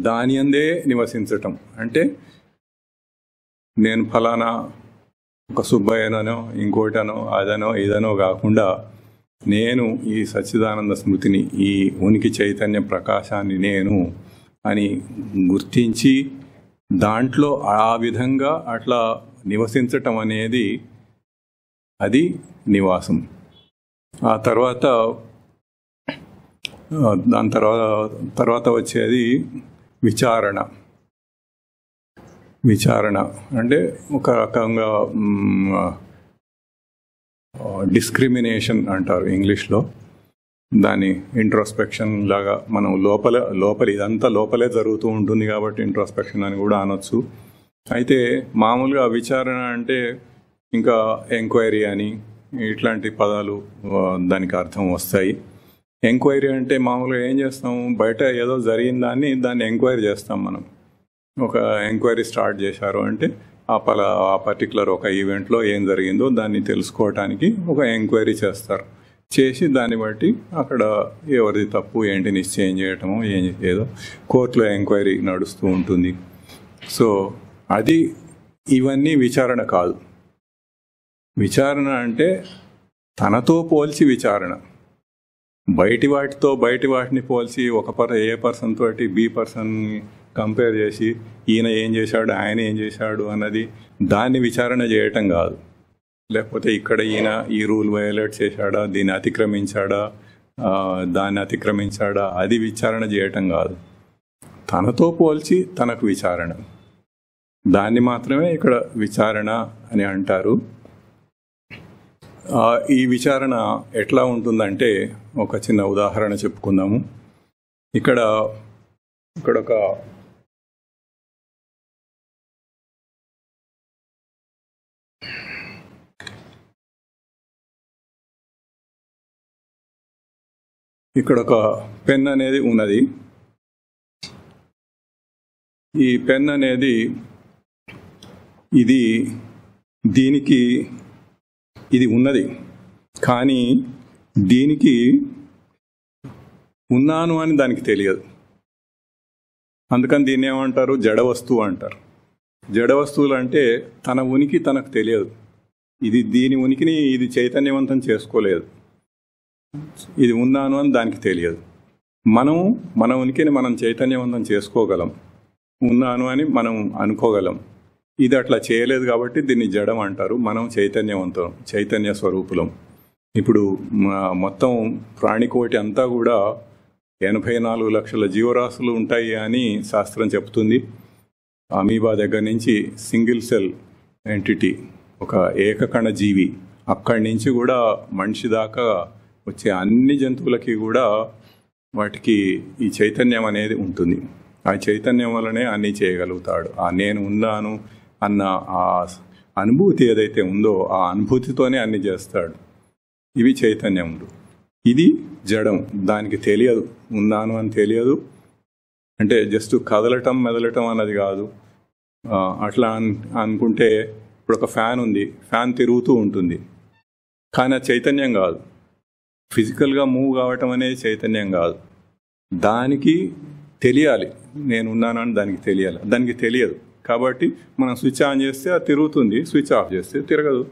దాని అందే నివసించటం. అంటే నేను ఫలానా ఒక సుబ్బయ్యనో ఇంకోటనో అదనో ఇదనో కాకుండా నేను ఈ సచ్చిదానంద స్మృతిని, ఈ ఉనికి చైతన్య ప్రకాశాన్ని నేను అని గుర్తించి దాంట్లో ఆ విధంగా అట్లా నివసించటం అనేది అది నివాసం. ఆ తర్వాత దాని తర్వాత వచ్చేది విచారణ అంటే ఒక రకంగా డిస్క్రిమినేషన్ అంటారు ఇంగ్లీష్లో. దాని ఇంట్రోస్పెక్షన్ లాగా మనం లోపల ఇదంతా లోపలే జరుగుతూ ఉంటుంది కాబట్టి ఇంట్రోస్పెక్షన్ అని కూడా అనొచ్చు. అయితే మామూలుగా విచారణ అంటే ఇంకా ఎంక్వైరీ అని ఇట్లాంటి పదాలు దానికి అర్థం వస్తాయి. ఎంక్వైరీ అంటే మామూలుగా ఏం చేస్తాం, బయట ఏదో జరిగిందాన్ని దాన్ని ఎంక్వైరీ చేస్తాం మనం. ఒక ఎంక్వైరీ స్టార్ట్ చేశారు అంటే ఆ పర్టికులర్ ఒక ఈవెంట్లో ఏం జరిగిందో దాన్ని తెలుసుకోవటానికి ఒక ఎంక్వైరీ చేస్తారు. చేసి దాన్ని బట్టి అక్కడ ఎవరిది తప్పు ఏంటి నిశ్చయం చేయటము, ఏదో కోర్టులో ఎంక్వైరీ నడుస్తూ ఉంటుంది. సో అది ఇవన్నీ విచారణ కాదు. విచారణ అంటే తనతో పోల్చి విచారణ, బయటి వాటిని పోల్చి ఏ పర్సన్ తోటి బి పర్సన్ కంపేర్ చేసి ఈయన ఏం చేశాడు, ఆయన ఏం చేశాడు అన్నది దాన్ని విచారణ చేయటం కాదు. లేకపోతే ఇక్కడ ఈయన ఈ రూల్ వయోలేట్ చేశాడా, దీన్ని అతిక్రమించాడా, దాన్ని అతిక్రమించాడా, అది విచారణ చేయటం కాదు. తనతో పోల్చి తనకు విచారణ, దాన్ని మాత్రమే ఇక్కడ విచారణ అని అంటారు. ఈ విచారణ ఎట్లా ఉంటుందంటే ఒక చిన్న ఉదాహరణ చెప్పుకుందాము. ఇక్కడ ఒక పెన్ అనేది ఉన్నది. ఈ పెన్ అనేది దీనికి ఇది ఉన్నది, కానీ దీనికి ఉన్నాను అని దానికి తెలియదు. అందుకని దీన్ని ఏమంటారు, జడ వస్తువు అంటారు. జడ వస్తువులు అంటే తన ఉనికి తనకు తెలియదు. దీని ఉనికిని ఇది చైతన్యవంతం చేసుకోలేదు. ఇది ఉన్నాను అని దానికి తెలియదు. మన ఉనికిని మనం చైతన్యవంతం చేసుకోగలం, ఉన్నాను అని మనం అనుకోగలం. ఇది అట్లా చేయలేదు కాబట్టి దీన్ని జడం అంటారు. మనం చైతన్యవంతం, చైతన్య స్వరూపులం. ఇప్పుడు మొత్తం ప్రాణికోటి అంతా కూడా 84 లక్షల జీవరాశులు ఉంటాయి అని శాస్త్రం చెప్తుంది. అమీబా దగ్గర నుంచి సింగిల్ సెల్ ఎంటిటీ, ఒక ఏకకణ జీవి, అక్కడి నుంచి కూడా మనిషి దాకా వచ్చే అన్ని జంతువులకి కూడా వాటికి ఈ చైతన్యం అనేది ఉంటుంది. ఆ చైతన్యం వల్లనే అన్నీ చేయగలుగుతాడు. నేను ఉన్నాను అన్న ఆ అనుభూతి ఏదైతే ఉందో ఆ అనుభూతితోనే అన్ని చేస్తాడు. ఇవి చైతన్యములు. ఇది జడం, దానికి తెలియదు, ఉన్నాను అని తెలియదు. అంటే జస్ట్ కదలటం మెదలటం అన్నది కాదు. అట్లా అనుకుంటే ఇప్పుడు ఒక ఫ్యాన్ ఉంది, ఫ్యాన్ తిరుగుతూ ఉంటుంది, కానీ అది చైతన్యం కాదు. ఫిజికల్గా మూవ్ కావటం అనేది చైతన్యం కాదు. దానికి తెలియాలి నేను ఉన్నానని, దానికి తెలియాలి. దానికి తెలియదు కాబట్టి మనం స్విచ్ ఆన్ చేస్తే అది తిరుగుతుంది, స్విచ్ ఆఫ్ చేస్తే తిరగదు.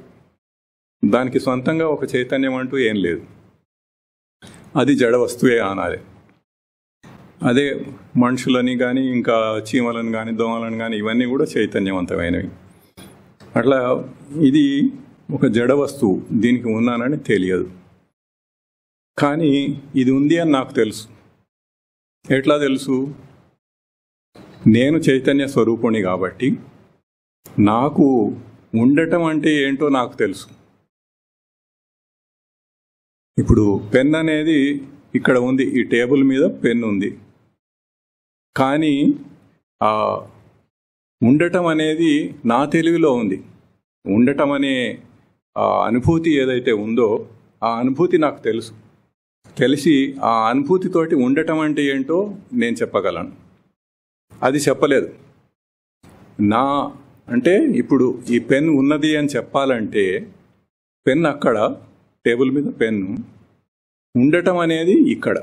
దానికి సొంతంగా ఒక చైతన్యం అంటూ ఏం లేదు. అది జడ వస్తువే అనాలి. అదే మనుషులని కానీ, ఇంకా చీమలను కానీ, దోమలను కానీ, ఇవన్నీ కూడా చైతన్యవంతమైనవి. అట్లా ఇది ఒక జడ వస్తువు, దీనికి ఉన్నానని తెలియదు. కానీ ఇది ఉంది అని నాకు తెలుసు. ఎట్లా తెలుసు? నేను చైతన్య స్వరూపుణ్ణి కాబట్టి నాకు ఉండటం అంటే ఏంటో నాకు తెలుసు. ఇప్పుడు పెన్ అనేది ఇక్కడ ఉంది, ఈ టేబుల్ మీద పెన్ ఉంది, కానీ ఆ ఉండటం అనేది నా తెలివిలో ఉంది. ఉండటం అనే ఆ అనుభూతి ఏదైతే ఉందో ఆ అనుభూతి నాకు తెలుసు. తెలిసి ఆ అనుభూతితోటి ఉండటం అంటే ఏంటో నేను చెప్పగలను. అది చెప్పలేదు. అంటే ఇప్పుడు ఈ పెన్ ఉన్నది అని చెప్పాలంటే పెన్ అక్కడ టేబుల్ మీద పెన్ను, ఉండటం అనేది ఇక్కడ.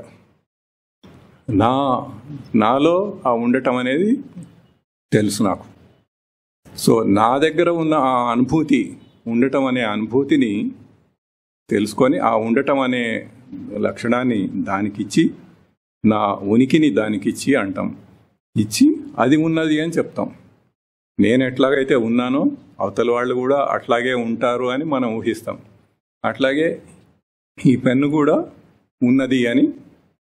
నాలో ఆ ఉండటం అనేది తెలుసు నాకు. సో నా దగ్గర ఉన్న ఆ అనుభూతి, ఉండటం అనే అనుభూతిని తెలుసుకొని ఆ ఉండటం అనే లక్షణాన్ని దానికిచ్చి, నా ఉనికిని దానికిచ్చి అంటాం. ఇచ్చి అది ఉన్నది అని చెప్తాం. నేను ఎట్లాగైతే ఉన్నానో అవతల వాళ్ళు కూడా అట్లాగే ఉంటారు అని మనం ఊహిస్తాం. అట్లాగే ఈ పెన్ను కూడా ఉన్నది అని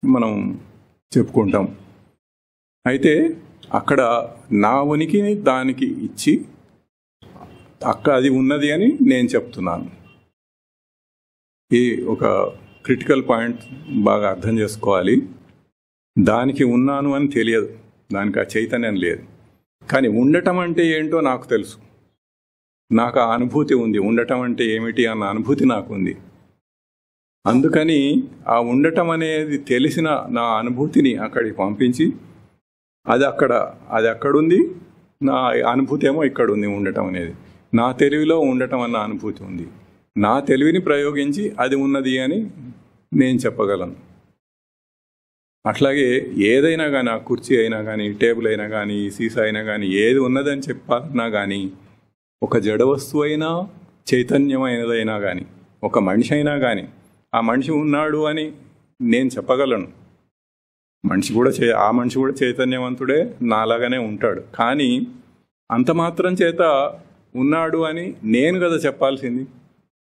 మనం చెప్పుకుంటాం. అయితే అక్కడ నా ఉనికిని దానికి ఇచ్చి అది ఉన్నది అని నేను చెప్తున్నాను. ఈ ఒక క్రిటికల్ పాయింట్ బాగా అర్థం చేసుకోవాలి. దానికి ఉన్నాను అని తెలియదు, దానికి ఆ చైతన్యం లేదు. కానీ ఉండటం అంటే ఏంటో నాకు తెలుసు. నాకు ఆ అనుభూతి ఉంది, ఉండటం అంటే ఏమిటి అన్న అనుభూతి నాకు ఉంది. అందుకని ఆ ఉండటం అనేది తెలిసిన నా అనుభూతిని అక్కడికి పంపించి అది అక్కడుంది, నా అనుభూతి ఏమో ఇక్కడ ఉంది. ఉండటం అనేది నా తెలివిలో ఉండటం అన్న అనుభూతి ఉంది. నా తెలివిని ప్రయోగించి అది ఉన్నది అని నేను చెప్పగలను. అట్లాగే ఏదైనా కానీ, ఆ కుర్చీ అయినా కానీ, టేబుల్ అయినా కానీ, సీసా అయినా కానీ, ఏది ఉన్నదని చెప్పాలన్నా కానీ, ఒక జడ వస్తువు అయినా, చైతన్యమైనదైనా కానీ, ఒక మనిషి అయినా కానీ, ఆ మనిషి ఉన్నాడు అని నేను చెప్పగలను. ఆ మనిషి కూడా చైతన్యవంతుడే, నాలాగానే ఉంటాడు. కానీ అంత మాత్రం చేత ఉన్నాడు అని నేను కదా చెప్పాల్సింది.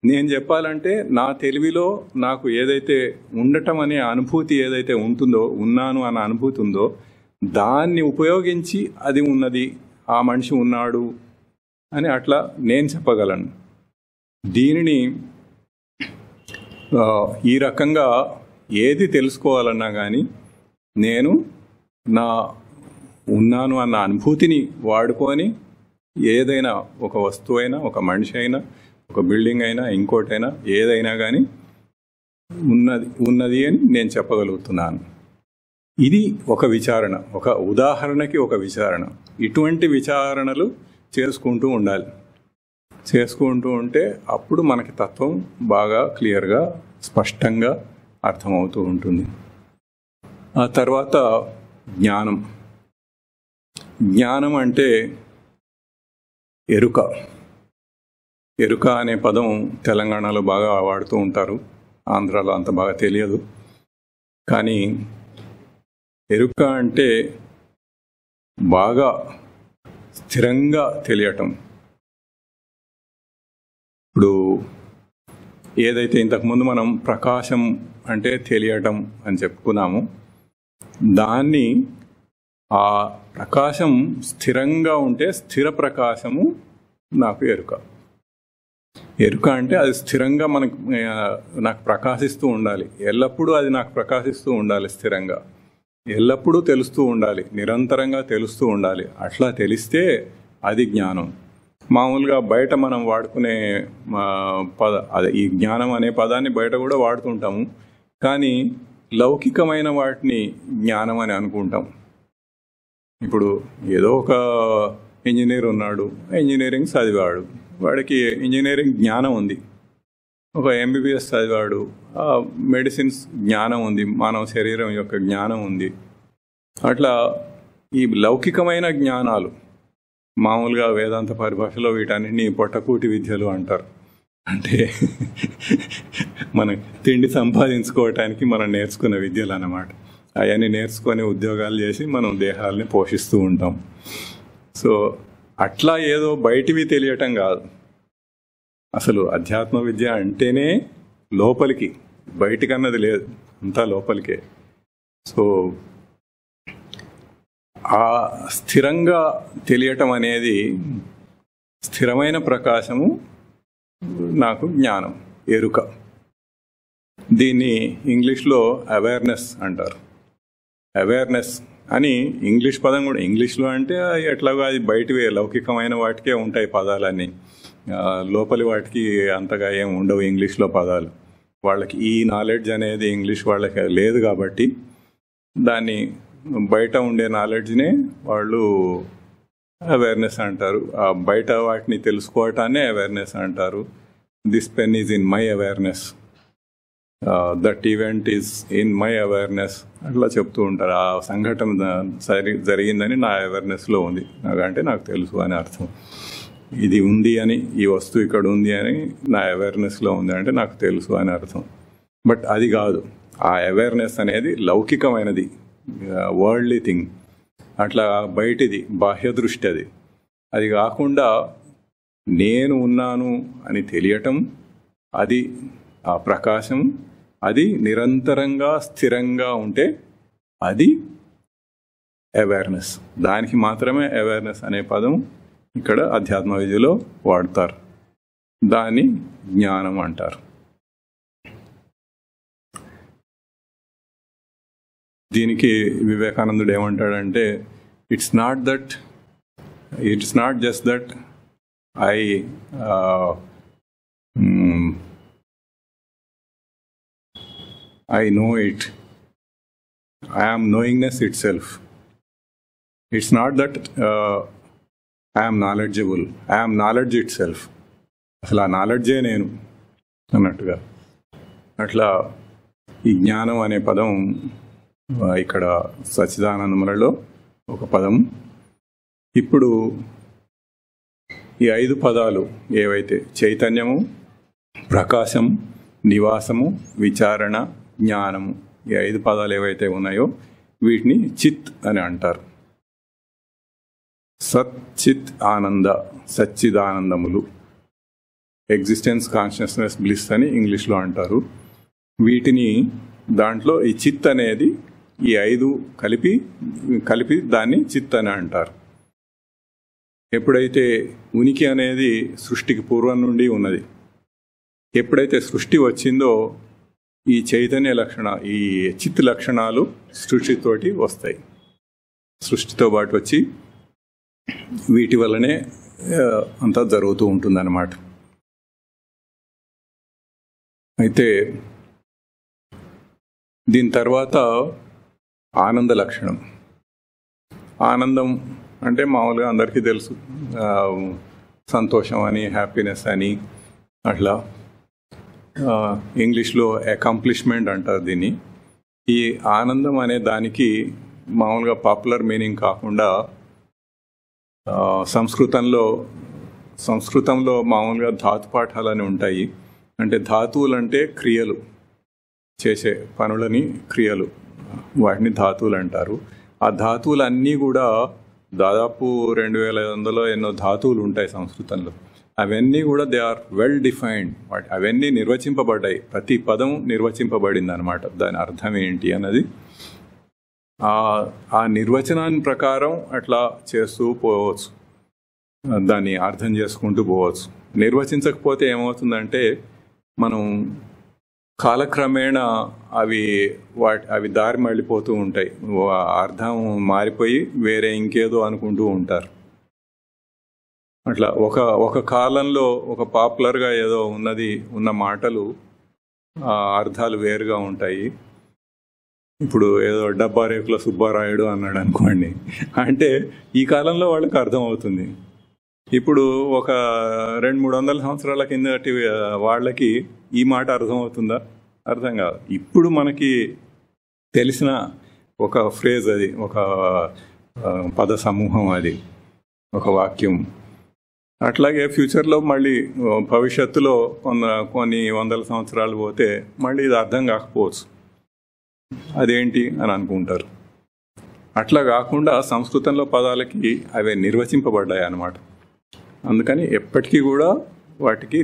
నేను చెప్పాలంటే నా తెలివిలో నాకు ఏదైతే ఉండటం అనే అనుభూతి ఏదైతే ఉంటుందో, ఉన్నాను అన్న అనుభూతి ఉందో, దాన్ని ఉపయోగించి అది ఉన్నది, ఆ మనిషి ఉన్నాడు అని అట్లా నేను చెప్పగలను. దీనిని ఈ రకంగా ఏది తెలుసుకోవాలన్నా కానీ నేను నా ఉన్నాను అన్న అనుభూతిని వాడుకొని ఏదైనా ఒక వస్తువు అయినా, ఒక మనిషి అయినా, ఒక బిల్డింగ్ అయినా, ఇంకోటైనా, ఏదైనా కానీ ఉన్నది అని నేను చెప్పగలుగుతున్నాను. ఇది ఒక విచారణ, ఒక ఉదాహరణకి ఒక విచారణ. ఇటువంటి విచారణలు చేసుకుంటూ ఉండాలి. చేసుకుంటూ ఉంటే అప్పుడు మనకి తత్వం బాగా క్లియర్గా, స్పష్టంగా అర్థమవుతూ ఉంటుంది. ఆ తర్వాత జ్ఞానం. జ్ఞానం అంటే ఎరుక. ఎరుక అనే పదం తెలంగాణలో బాగా వాడుతూ ఉంటారు, ఆంధ్రాలో అంత బాగా తెలియదు. కానీ ఎరుక అంటే బాగా స్థిరంగా తెలియటం. ఇప్పుడు ఏదైతే ఇంతకుముందు మనం ప్రకాశం అంటే తెలియటం అని చెప్పుకున్నాము, దాన్ని ఆ ప్రకాశం స్థిరంగా ఉంటే స్థిర ప్రకాశము నాకు ఎరుక. ఎరుక అంటే అది స్థిరంగా నాకు ప్రకాశిస్తూ ఉండాలి, ఎల్లప్పుడూ అది నాకు ప్రకాశిస్తూ ఉండాలి, స్థిరంగా ఎల్లప్పుడూ తెలుస్తూ ఉండాలి, నిరంతరంగా తెలుస్తూ ఉండాలి. అట్లా తెలిస్తే అది జ్ఞానం. మామూలుగా బయట మనం వాడుకునే అదే ఈ జ్ఞానం అనే పదాన్ని బయట కూడా వాడుతుంటాము, కానీ లౌకికమైన వాటిని జ్ఞానం అని అనుకుంటాం. ఇప్పుడు ఏదో ఒక ఇంజనీర్ ఉన్నాడు, ఇంజనీరింగ్ చదివాడు, వాడికి ఇంజనీరింగ్ జ్ఞానం ఉంది. ఒక ఎంబీబీఎస్ చదివాడు, మెడిసిన్స్ జ్ఞానం ఉంది, మానవ శరీరం యొక్క జ్ఞానం ఉంది. అట్లా ఈ లౌకికమైన జ్ఞానాలు, మామూలుగా వేదాంత పరిభాషలో వీటన్నిటిని పొట్టకూటి విద్యలు అంటారు. అంటే మనం తిండి సంపాదించుకోవటానికి మనం నేర్చుకున్న విద్యలు అన్నమాట. అవన్నీ నేర్చుకొని ఉద్యోగాలు చేసి మనం దేహాలని పోషిస్తూ ఉంటాం. సో అట్లా ఏదో బయటివి తెలియటం కాదు. అసలు అధ్యాత్మ విద్య అంటేనే లోపలికి, బయటికన్నది లేదు, అంతా లోపలికే. సో ఆ స్థిరంగా తెలియటం అనేది, స్థిరమైన ప్రకాశము నాకు జ్ఞానం, ఎరుక. దీన్ని ఇంగ్లీష్లో అవేర్నెస్ అంటారు. అవేర్నెస్ అని ఇంగ్లీష్ పదం కూడా, ఇంగ్లీష్లో అంటే ఎట్లాగో అది బయటివే లౌకికమైన వాటికే ఉంటాయి పదాలన్నీ, లోపలి వాటికి అంతగా ఏం ఉండవు ఇంగ్లీష్లో పదాలు. వాళ్ళకి ఈ నాలెడ్జ్ అనేది ఇంగ్లీష్ వాళ్ళకి లేదు కాబట్టి దాన్ని బయట ఉండే నాలెడ్జ్నే వాళ్ళు అవేర్నెస్ అంటారు. ఆ బయట వాటిని తెలుసుకోవటాన్నే అవేర్నెస్ అంటారు. This pen is in my awareness, that event is in my awareness అట్లా చెప్తూ ఉంటారు. ఆ సంఘటన జరిగిందని నా అవేర్నెస్లో ఉంది, నాకంటే నాకు తెలుసు అని అర్థం. ఇది ఉంది అని, ఈ వస్తువు ఇక్కడ ఉంది అని నా అవేర్నెస్లో ఉంది అంటే నాకు తెలుసు అని అర్థం. బట్ అది కాదు, ఆ అవేర్నెస్ అనేది లౌకికమైనది, వరల్డ్లీ థింగ్, అట్లా బయటిది, బాహ్య దృష్టి. అది కాకుండా నేను ఉన్నాను అని తెలియటం, అది ఆ ప్రకాశం, అది నిరంతరంగా స్థిరంగా ఉంటే అది అవేర్నెస్. దానికి మాత్రమే అవేర్నెస్ అనే పదం ఇక్కడ అధ్యాత్మ విద్యలో వాడతారు. దాన్ని జ్ఞానం అంటారు. దీనికి వివేకానందుడు ఏమంటాడంటే, it's not just that I know it. I am knowingness itself. It's not that I am knowledgeable. I am knowledge itself. అసలు ఆ నాలెడ్జే నేను అన్నట్టుగా. అట్లా ఈ జ్ఞానం అనే పదం ఇక్కడ సచ్చిదానందములలో ఒక పదం. ఇప్పుడు ఈ 5 పదాలు ఏవైతే చైతన్యము, ప్రకాశం, నివాసము, విచారణ, జ్ఞానము, ఈ 5 పదాలు ఏవైతే ఉన్నాయో వీటిని చిత్ అని అంటారు. సత్, చిత్, ఆనంద, సచ్చిదానందములు, ఎగ్జిస్టెన్స్, కాన్షియస్నెస్, బ్లిస్ అని ఇంగ్లీష్లో అంటారు. వీటిని దాంట్లో ఈ చిత్ అనేది ఈ 5 కలిపి దాన్ని చిత్ అని అంటారు. ఎప్పుడైతే ఉనికి అనేది సృష్టికి పూర్వం నుండి ఉన్నది, ఎప్పుడైతే సృష్టి వచ్చిందో ఈ చైతన్య ఈ చిత్ లక్షణాలు సృష్టితోటి వస్తాయి. సృష్టితో పాటు వచ్చి వీటి వల్లనే అంతా జరుగుతూ ఉంటుందన్నమాట. అయితే దీని తర్వాత ఆనంద లక్షణం. ఆనందం అంటే మామూలుగా అందరికీ తెలుసు, సంతోషం అని, హ్యాపీనెస్ అని, అట్లా ఇంగ్లీష్లో అకంప్లిష్మెంట్ అంటారు దీన్ని. ఈ ఆనందం అనే దానికి మామూలుగా పాపులర్ మీనింగ్ కాకుండా సంస్కృతంలో మామూలుగా ధాతుపాఠాలని ఉంటాయి. అంటే ధాతువులు అంటే క్రియలు, చేసే పనులని క్రియలు, వాటిని ధాతువులు అంటారు. ఆ ధాతువులన్నీ కూడా దాదాపు 2500 ఎన్నో ధాతువులు ఉంటాయి సంస్కృతంలో. అవన్నీ కూడా దే ఆర్ వెల్ డిఫైన్డ్. అవన్నీ నిర్వచింపబడ్డాయి, ప్రతి పదం నిర్వచింపబడింది అనమాట. దాని అర్థం ఏంటి అన్నది ఆ నిర్వచనాన్ని ప్రకారం అట్లా చేస్తూ పోవచ్చు, దాన్ని అర్థం చేసుకుంటూ పోవచ్చు. నిర్వచించకపోతే ఏమవుతుందంటే మనం కాలక్రమేణా అవి దారి మళ్ళిపోతూ ఉంటాయి, అర్థం మారిపోయి వేరే ఇంకేదో అనుకుంటూ ఉంటారు. అట్లా ఒక కాలంలో ఒక పాపులర్గా ఏదో ఉన్న మాటలు అర్థాలు వేరుగా ఉంటాయి. ఇప్పుడు ఏదో డబ్బా రేకుల సుబ్బారాయుడు అన్నాడు అనుకోండి, అంటే ఈ కాలంలో వాళ్ళకి అర్థం అవుతుంది. ఇప్పుడు ఒక 200-300 సంవత్సరాల కిందటి వాళ్ళకి ఈ మాట అర్థం అవుతుందా? అర్థం కాదు. ఇప్పుడు మనకి తెలిసిన ఒక ఫ్రేజ్, అది ఒక పద సమూహం, అది ఒక వాక్యం. అట్లాగే ఫ్యూచర్లో మళ్ళీ భవిష్యత్తులో కొన్ని 100 సంవత్సరాలు పోతే మళ్ళీ ఇది అర్థం కాకపోవచ్చు, అదేంటి అని అనుకుంటారు. అట్లా కాకుండా సంస్కృతంలో పదాలకి అవి నిర్వచింపబడ్డాయి అన్నమాట. అందుకని ఎప్పటికీ కూడా వాటికి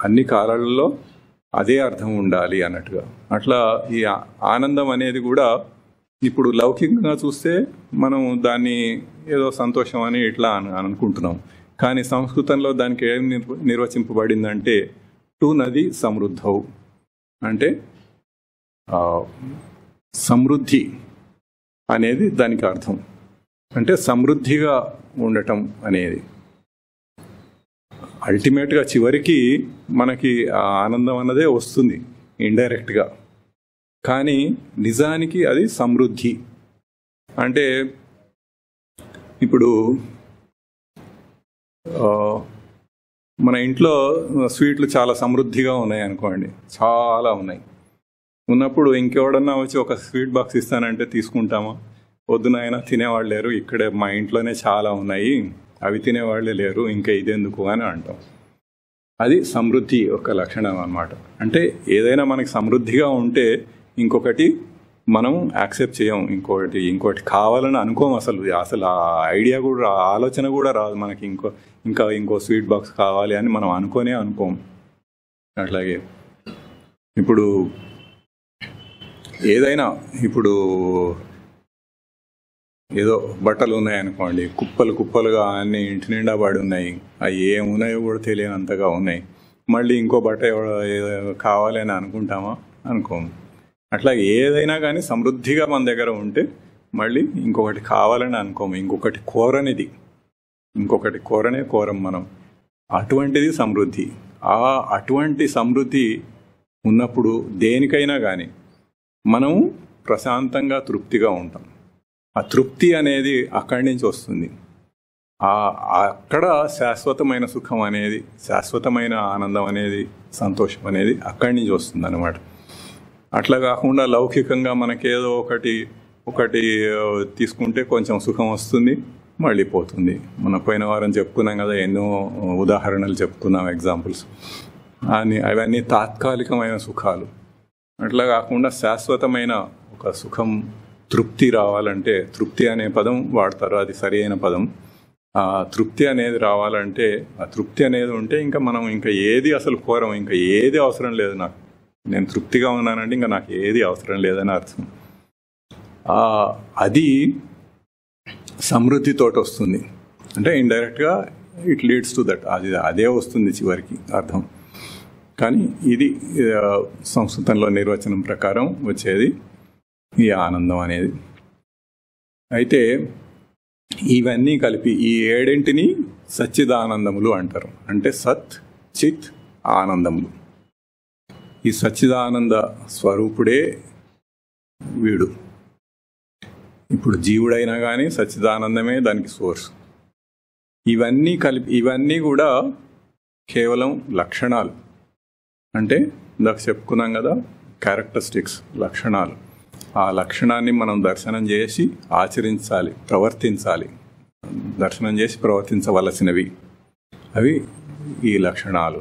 అన్ని కాలాలలో అదే అర్థం ఉండాలి అన్నట్టుగా. అట్లా ఈ ఆనందం అనేది కూడా ఇప్పుడు లౌకికంగా చూస్తే మనం దాన్ని ఏదో సంతోషం అని ఇట్లా అనుకుంటున్నాం. కానీ సంస్కృతంలో దానికి ఏం నిర్వచింపబడిందంటే టూ నది సమృద్ధవు, అంటే సమృద్ధి అనేది దానికి అర్థం. అంటే సమృద్ధిగా ఉండటం అనేది అల్టిమేట్గా చివరికి మనకి ఆనందం అన్నదే వస్తుంది ఇండైరెక్ట్గా. కానీ నిజానికి అది సమృద్ధి. అంటే ఇప్పుడు మన ఇంట్లో స్వీట్లు చాలా సమృద్ధిగా ఉన్నాయి అనుకోండి, చాలా ఉన్నాయి. ఉన్నప్పుడు ఇంకెవడన్నా వచ్చి ఒక స్వీట్ బాక్స్ ఇస్తానంటే తీసుకుంటామా? వద్దునైనా తినేవాళ్ళు లేరు, ఇక్కడే మా ఇంట్లోనే చాలా ఉన్నాయి, అవి తినేవాళ్ళే లేరు, ఇంకా ఇదెందుకు అని అంటాం. అది సమృద్ధి యొక్క లక్షణం అన్నమాట. అంటే ఏదైనా మనకి సమృద్ధిగా ఉంటే ఇంకొకటి మనం యాక్సెప్ట్ చేయం, ఇంకోటి కావాలని అనుకోం. అసలు ఆ ఐడియా కూడా, ఆలోచన కూడా రాదు మనకి ఇంకో స్వీట్ బాక్స్ కావాలి అని మనం అనుకోం. అట్లాగే ఇప్పుడు ఏదైనా, ఇప్పుడు ఏదో బట్టలు ఉన్నాయనుకోండి, కుప్పలుగా అన్ని ఇంటి నిండా పడి ఉన్నాయి, అవి ఏమున్నాయో కూడా తెలియనంతగా ఉన్నాయి. మళ్ళీ ఇంకో బట్ట కావాలి అని అనుకుంటామా? అనుకోము. అట్లా ఏదైనా కానీ సమృద్ధిగా మన దగ్గర ఉంటే మళ్ళీ ఇంకొకటి కావాలని అనుకోము. ఇంకొకటి కోరం మనం. అటువంటిది సమృద్ధి. అటువంటి సమృద్ధి ఉన్నప్పుడు దేనికైనా కానీ మనం ప్రశాంతంగా తృప్తిగా ఉంటాం. ఆ తృప్తి అనేది అక్కడి నుంచి వస్తుంది. అక్కడ శాశ్వతమైన సుఖం అనేది, శాశ్వతమైన ఆనందం అనేది, సంతోషం అనేది అక్కడి నుంచి వస్తుంది అన్నమాట. అట్లా కాకుండా లౌకికంగా మనకేదో ఒకటి తీసుకుంటే కొంచెం సుఖం వస్తుంది, మళ్ళీ పోతుంది. మన పోయిన వారం చెప్పుకున్నాం కదా, ఎన్నో ఉదాహరణలు చెప్పుకున్నాం, ఎగ్జాంపుల్స్. అవన్నీ తాత్కాలికమైన సుఖాలు. అట్లా కాకుండా శాశ్వతమైన ఒక ఒక సుఖం తృప్తి రావాలంటే, తృప్తి అనే పదం వాడతారు, అది సరి అయిన పదం. ఆ తృప్తి అనేది రావాలంటే, ఆ తృప్తి అనేది ఉంటే ఇంకా మనం ఇంకా ఏది అసలు కోరం, ఇంకా ఏది అవసరం లేదు. నాకు నేను తృప్తిగా ఉన్నానంటే ఇంకా నాకు ఏది అవసరం లేదని అర్థం. అది సమృద్ధితోటి వస్తుంది. అంటే ఇండైరెక్ట్గా ఇట్ లీడ్స్ టు దట్, అదే వస్తుంది చివరికి అర్థం. కానీ ఇది సంస్కృతంలో నిర్వచనం ప్రకారం వచ్చేది ఈ ఆనందం అనేది. అయితే ఇవన్నీ కలిపి ఈ ఏడింటిని సచ్చిదానందములు అంటారు. అంటే సత్, చిత్, ఆనందములు. ఈ సచ్చిదానంద స్వరూపుడే వీడు. ఇప్పుడు జీవుడైనా కానీ సచ్చిదానందమే దానికి సోర్స్. ఇవన్నీ కూడా కేవలం లక్షణాలు. అంటే ఇందాక చెప్పుకున్నాం కదా, క్యారెక్టరిస్టిక్స్, లక్షణాలు. ఆ లక్షణాన్ని మనం దర్శనం చేసి ఆచరించాలి, ప్రవర్తించాలి. దర్శనం చేసి ప్రవర్తించవలసినవి అవి ఈ లక్షణాలు.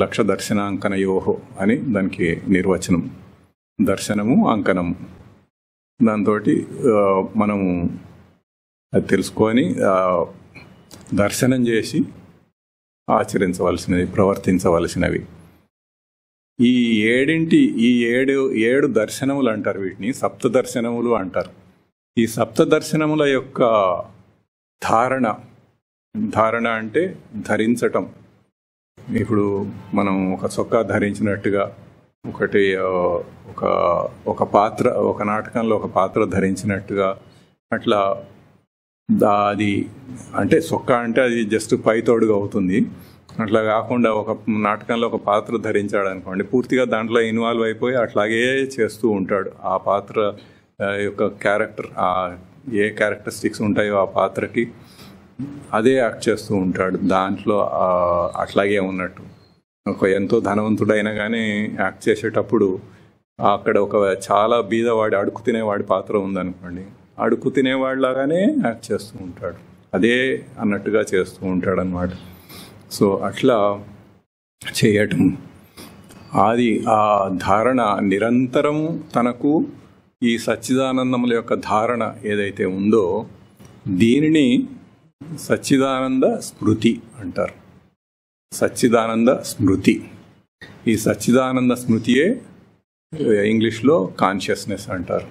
లక్ష దర్శనాంకనయోహో అని దానికి నిర్వచనం. దర్శనము, అంకనము. దాంతో మనము అది తెలుసుకొని దర్శనం చేసి ఆచరించవలసినవి, ప్రవర్తించవలసినవి. ఈ ఏడు దర్శనములు అంటారు. వీటిని సప్త దర్శనములు అంటారు. ఈ సప్త దర్శనముల యొక్క ధారణ అంటే ధరించటం. ఇప్పుడు మనం ఒక చొక్కా ధరించినట్టుగా, ఒక పాత్ర, ఒక నాటకంలో ఒక పాత్ర ధరించినట్టుగా, అట్లా అది అంటే చొక్కా అంటే అది జస్ట్ పైతోడుగా అవుతుంది. అట్లా కాకుండా ఒక నాటకంలో ఒక పాత్ర ధరించాడు అనుకోండి, పూర్తిగా దాంట్లో ఇన్వాల్వ్ అయిపోయి అట్లాగే చేస్తూ ఉంటాడు. ఆ పాత్ర యొక్క క్యారెక్టర్, ఏ క్యారెక్టరిస్టిక్స్ ఉంటాయో ఆ పాత్రకి అదే యాక్ట్ చేస్తూ ఉంటాడు. దాంట్లో అట్లాగే ఉన్నట్టు. ఎంతో ధనవంతుడైనా కానీ యాక్ట్ చేసేటప్పుడు అక్కడ ఒక చాలా బీదవాడి, అడుగు తినేవాడి పాత్ర ఉందనుకోండి, అడుగు తినేవాడిలాగానే యాక్ట్ చేస్తూ ఉంటాడు. అదే అన్నట్టుగా చేస్తూ ఉంటాడు అన్నమాట. సో అట్లా చేయటం, అది ఆ ధారణ నిరంతరం తనకు ఈ సచ్చిదానందముల యొక్క ధారణ ఏదైతే ఉందో దీనిని సచ్చిదానంద స్మృతి అంటారు. సచ్చిదానంద స్మృతి. ఈ సచ్చిదానంద స్మృతియే ఇంగ్లీష్లో కాన్షియస్నెస్ అంటారు.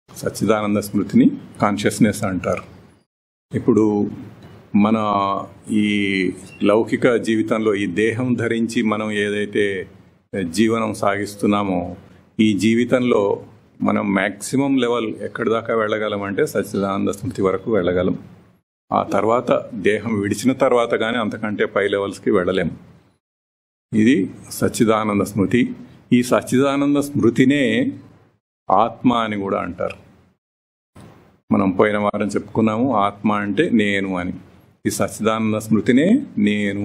సచ్చిదానంద స్మృతిని కాన్షియస్నెస్ అంటారు. ఇప్పుడు మన ఈ లౌకిక జీవితంలో ఈ దేహం ధరించి మనం ఏదైతే జీవనం సాగిస్తున్నామో, ఈ జీవితంలో మనం మ్యాక్సిమం లెవెల్ ఎక్కడి దాకా వెళ్ళగలం అంటే సచ్చిదానంద స్మృతి వరకు వెళ్ళగలం. ఆ తర్వాత దేహం విడిచిన తర్వాత కానీ అంతకంటే పై లెవెల్స్కి వెళ్ళలేము. ఇది సచ్చిదానంద స్మృతి. ఈ సచ్చిదానంద స్మృతినే ఆత్మ అని కూడా అంటారు. మనం పోయిన వారం చెప్పుకున్నాము, ఆత్మ అంటే నేను అని. ఈ సచ్చిదానంద స్మృతినే నేను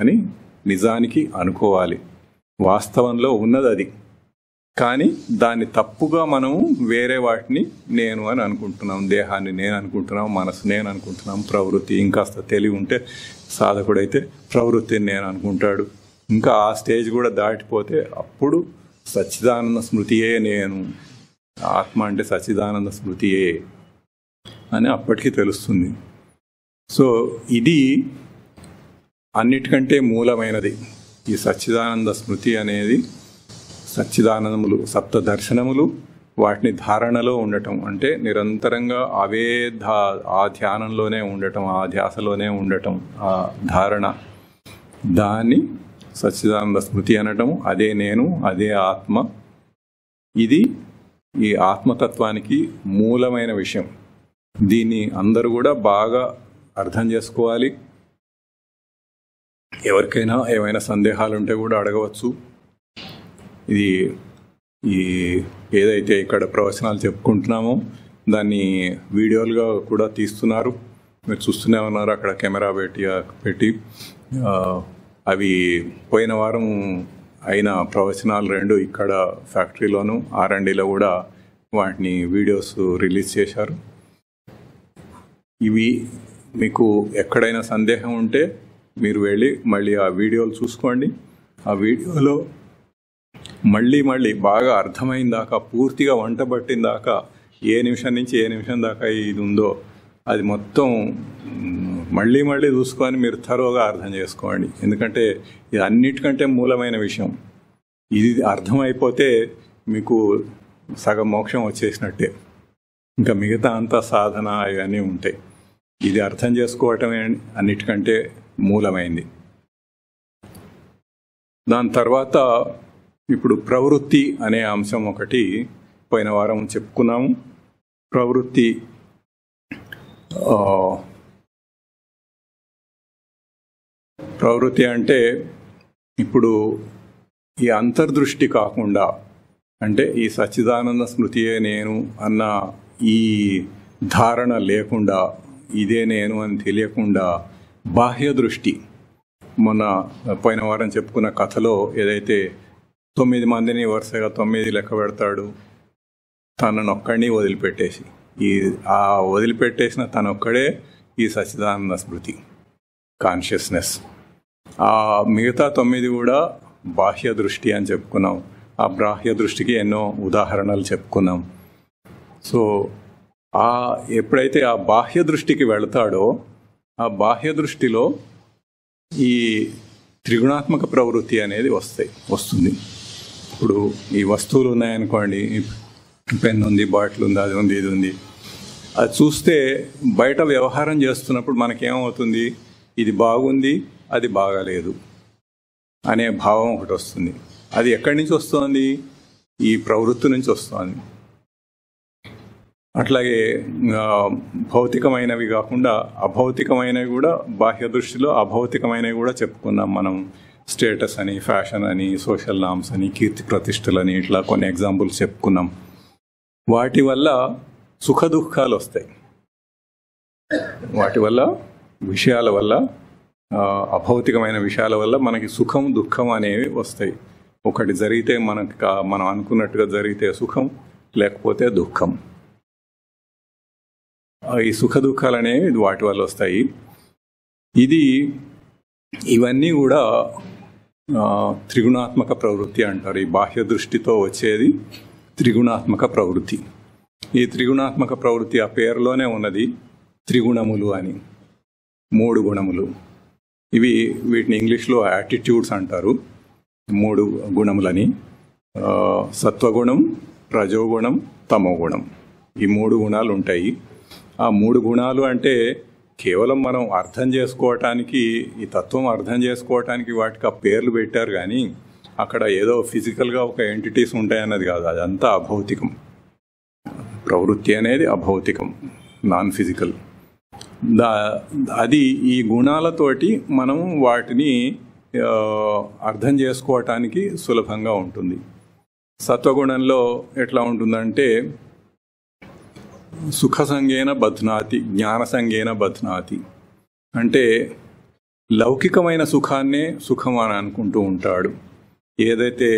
అని నిజానికి అనుకోవాలి. వాస్తవంలో ఉన్నది అది. కానీ దాన్ని తప్పుగా మనము వేరే వాటిని నేను అని అనుకుంటున్నాం. దేహాన్ని నేను అనుకుంటున్నాం, మనసు నేను అనుకుంటున్నాం, ప్రవృత్తి, ఇంకాస్త తెలివి ఉంటే సాధకుడైతే ప్రవృత్తిని నేను అనుకుంటాడు. ఇంకా ఆ స్టేజ్ కూడా దాటిపోతే అప్పుడు సచ్చిదానంద స్మృతియే నేను, ఆత్మ అంటే సచ్చిదానంద స్మృతియే అని అప్పటికి తెలుస్తుంది. సో ఇది అన్నిటికంటే మూలమైనది. ఈ సచ్చిదానంద స్మృతి అనేది సచ్చిదానందములు, సప్త దర్శనములు, వాటిని ధారణలో ఉండటం అంటే నిరంతరంగా అవే ఆ ధ్యానంలోనే ఉండటం, ఆ ధ్యాసలోనే ఉండటం, ఆ ధారణ, దాన్ని సచ్చిదానంద స్మృతి అనటం. అదే నేను, అదే ఆత్మ. ఇది ఈ ఆత్మతత్వానికి మూలమైన విషయం. దీన్ని అందరూ కూడా బాగా అర్థం చేసుకోవాలి. ఎవరికైనా ఏమైనా సందేహాలు ఉంటే కూడా అడగవచ్చు. ఇది ఈ ఏదైతే ఇక్కడ ప్రవచనాలు చెప్పుకుంటున్నామో దాన్ని వీడియోలుగా కూడా తీస్తున్నారు, మీరు చూస్తూనే ఉన్నారు. అక్కడ కెమెరా పెట్టి అవి పోయిన వారం అయిన ప్రవచనాలు 2 ఇక్కడ ఫ్యాక్టరీలోను R&Dలో కూడా వాటిని వీడియోస్ రిలీజ్ చేశారు. ఇవి మీకు ఎక్కడైనా సందేహం ఉంటే మీరు వెళ్ళి మళ్ళీ ఆ వీడియోలు చూసుకోండి. ఆ వీడియోలో మళ్ళీ మళ్ళీ బాగా అర్థమైన దాకా, పూర్తిగా వంట పట్టిన దాకా, ఏ నిమిషం నుంచి ఏ నిమిషం దాకా ఇది ఉందో అది మొత్తం మళ్ళీ మళ్ళీ చూసుకొని మీరు థరోగా అర్థం చేసుకోండి. ఎందుకంటే ఇది అన్నిటికంటే మూలమైన విషయం. ఇది అర్థమైపోతే మీకు సగం మోక్షం వచ్చేసినట్టే. ఇంకా మిగతా అంతా సాధన ఇవన్నీ ఉంటాయి. ఇది అర్థం చేసుకోవటమే అన్నిటికంటే మూలమైంది. దాని తర్వాత ఇప్పుడు ప్రవృత్తి అనే అంశం ఒకటి పోయిన వారం చెప్పుకున్నాము. ప్రవృత్తి అంటే ఇప్పుడు ఈ అంతర్దృష్టి కాకుండా, అంటే ఈ సచ్చిదానంద స్మృతియే నేను అన్న ఈ ధారణ లేకుండా, ఇదే నేను అని తెలియకుండా బాహ్య దృష్టి, మొన్న పోయిన వారం చెప్పుకున్న కథలో ఏదైతే 9 మందిని వరుసగా 9 లెక్క పెడతాడు, తననొక్కడిని వదిలిపెట్టేసి, ఆ వదిలిపెట్టేసిన తనొక్కడే ఈ సచ్చిదానంద స్మృతి కాన్షియస్నెస్. ఆ మిగతా 9 కూడా బాహ్య దృష్టి అని చెప్పుకున్నాం. ఆ బాహ్య దృష్టికి ఎన్నో ఉదాహరణలు చెప్పుకున్నాం. సో ఎప్పుడైతే ఆ బాహ్య దృష్టికి వెళతాడో, ఆ బాహ్య దృష్టిలో ఈ త్రిగుణాత్మక ప్రవృత్తి అనేది వస్తుంది. ఇప్పుడు ఈ వస్తువులు ఉన్నాయనుకోండి, పెన్ ఉంది, బాటిల్ ఉంది, అది ఉంది, ఇది ఉంది. అది చూస్తే బయట వ్యవహారం చేస్తున్నప్పుడు మనకేమవుతుంది, ఇది బాగుంది, అది బాగాలేదు అనే భావం ఒకటి వస్తుంది. అది ఎక్కడి నుంచి వస్తుంది? ఈ ప్రవృత్తి నుంచి వస్తుంది. అట్లాగే భౌతికమైనవి కాకుండా అభౌతికమైనవి కూడా బాహ్య దృష్టిలో అభౌతికమైనవి కూడా చెప్పుకున్నాం మనం. స్టేటస్ అని, ఫ్యాషన్ అని, సోషల్ నామ్స్ అని, కీర్తి ప్రతిష్టలని, ఇట్లా కొన్ని ఎగ్జాంపుల్స్ చెప్పుకున్నాం. వాటి వల్ల సుఖ దుఃఖాలు వస్తాయి. వాటి వల్ల, విషయాల వల్ల, అభౌతికమైన విషయాల వల్ల మనకి సుఖం దుఃఖం అనేవి వస్తాయి. ఒకటి జరిగితే మనం అనుకున్నట్టుగా జరిగితే సుఖం, లేకపోతే దుఃఖం. ఈ సుఖ దుఃఖాలు అనేవి వాటి వల్ల వస్తాయి. ఇవన్నీ కూడా త్రిగుణాత్మక ప్రవృత్తి అంటారు. ఈ బాహ్య దృష్టితో వచ్చేది త్రిగుణాత్మక ప్రవృత్తి. ఈ త్రిగుణాత్మక ప్రవృత్తి ఆ పేరులోనే ఉన్నది, త్రిగుణములు అని, 3 గుణములు. వీటిని ఇంగ్లీష్లో యాటిట్యూడ్స్ అంటారు. 3 గుణములని, సత్వగుణం, రజోగుణం, తమోగుణం. ఈ 3 గుణాలు ఉంటాయి. ఆ 3 గుణాలు అంటే కేవలం మనం అర్థం చేసుకోవటానికి, ఈ తత్వం అర్థం చేసుకోవటానికి వాటికి ఆ పేర్లు పెట్టారు. కానీ అక్కడ ఏదో ఫిజికల్గా ఒక ఎంటిటీస్ ఉంటాయన్నది కాదు. అదంతా అభౌతికం. ప్రవృత్తి అనేది అభౌతికం, నాన్ ఫిజికల్. అది ఈ గుణాలతోటి మనం వాటిని అర్థం చేసుకోవటానికి సులభంగా ఉంటుంది. సత్వగుణంలో ఎట్లా ఉంటుందంటే, సుఖ సంగేన బధ్నాతి, జ్ఞాన సంగేన బధ్నాతి. అంటే లౌకికమైన సుఖాన్నే సుఖం అని అనుకుంటూ ఉంటాడు. ఏదైతే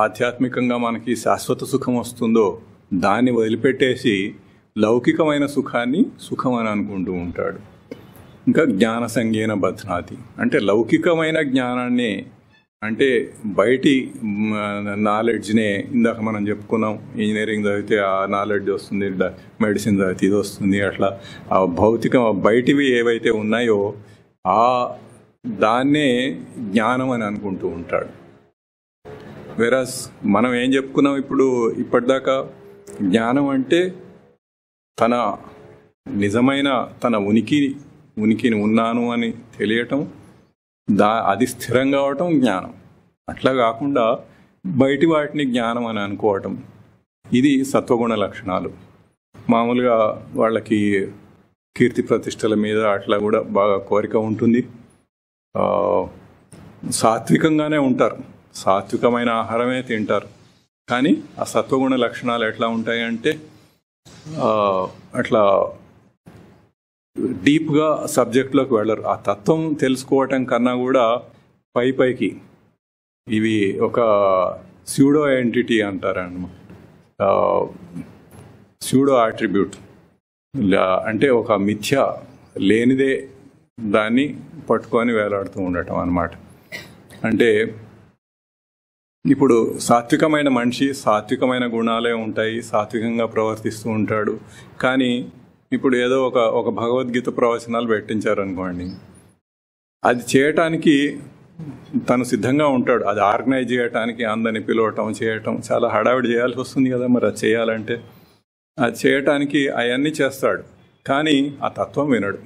ఆధ్యాత్మికంగా మనకి శాశ్వత సుఖం వస్తుందో దాన్ని వదిలిపెట్టేసి లౌకికమైన సుఖాన్ని సుఖం అని అనుకుంటూ ఉంటాడు. ఇంకా జ్ఞాన సంగేన బధ్నాతి అంటే లౌకికమైన జ్ఞానాన్ని, అంటే బయటి నాలెడ్జ్నే, ఇందాక మనం చెప్పుకున్నాం, ఇంజనీరింగ్ చదివితే ఆ నాలెడ్జ్ వస్తుంది, మెడిసిన్ చదివితే ఇది వస్తుంది, అట్లా ఆ భౌతిక బయటివి ఏవైతే ఉన్నాయో దాన్నే జ్ఞానం అని అనుకుంటూ ఉంటాడు. వెరస్ మనం ఏం చెప్పుకున్నాం ఇప్పటిదాకా, జ్ఞానం అంటే తన నిజమైన తన ఉనికిని ఉన్నాను అని తెలియటం, అది స్థిరం కావటం జ్ఞానం. అట్లా కాకుండా బయటి వాటిని జ్ఞానం అని అనుకోవటం, ఇది సత్వగుణ లక్షణాలు. మామూలుగా వాళ్ళకి కీర్తి ప్రతిష్టల మీద అట్లా కూడా బాగా కోరిక ఉంటుంది. సాత్వికంగానే ఉంటారు, సాత్వికమైన ఆహారమే తింటారు. కానీ ఆ సత్వగుణ లక్షణాలు ఎట్లా ఉంటాయంటే, అట్లా డీప్గా సబ్జెక్ట్లోకి వెళ్ళరు. ఆ తత్వం తెలుసుకోవటం కన్నా కూడా పైకి ఇవి ఒక స్యూడో ఎంటిటీ అంటారన్నమాట. స్యూడో ఆట్రిబ్యూట్ అంటే ఒక మిథ్య లేనిదే దాన్ని పట్టుకొని వేలాడుతూ ఉండటం అన్నమాట. అంటే ఇప్పుడు సాత్వికమైన మనిషి సాత్వికమైన గుణాలే ఉంటాయి, సాత్వికంగా ప్రవర్తిస్తూ ఉంటాడు. కానీ ఇప్పుడు ఏదో ఒక భగవద్గీత ప్రవచనాలు పెట్టించారనుకోండి, అది చేయటానికి తను సిద్ధంగా ఉంటాడు. అది ఆర్గనైజ్ చేయటానికి అందరిని పిలవటం చేయటం చాలా హడావిడి చేయాల్సి వస్తుంది కదా. మరి అది చేయాలంటే అది చేయటానికి అవన్నీ చేస్తాడు, కానీ ఆ తత్వం వినడు.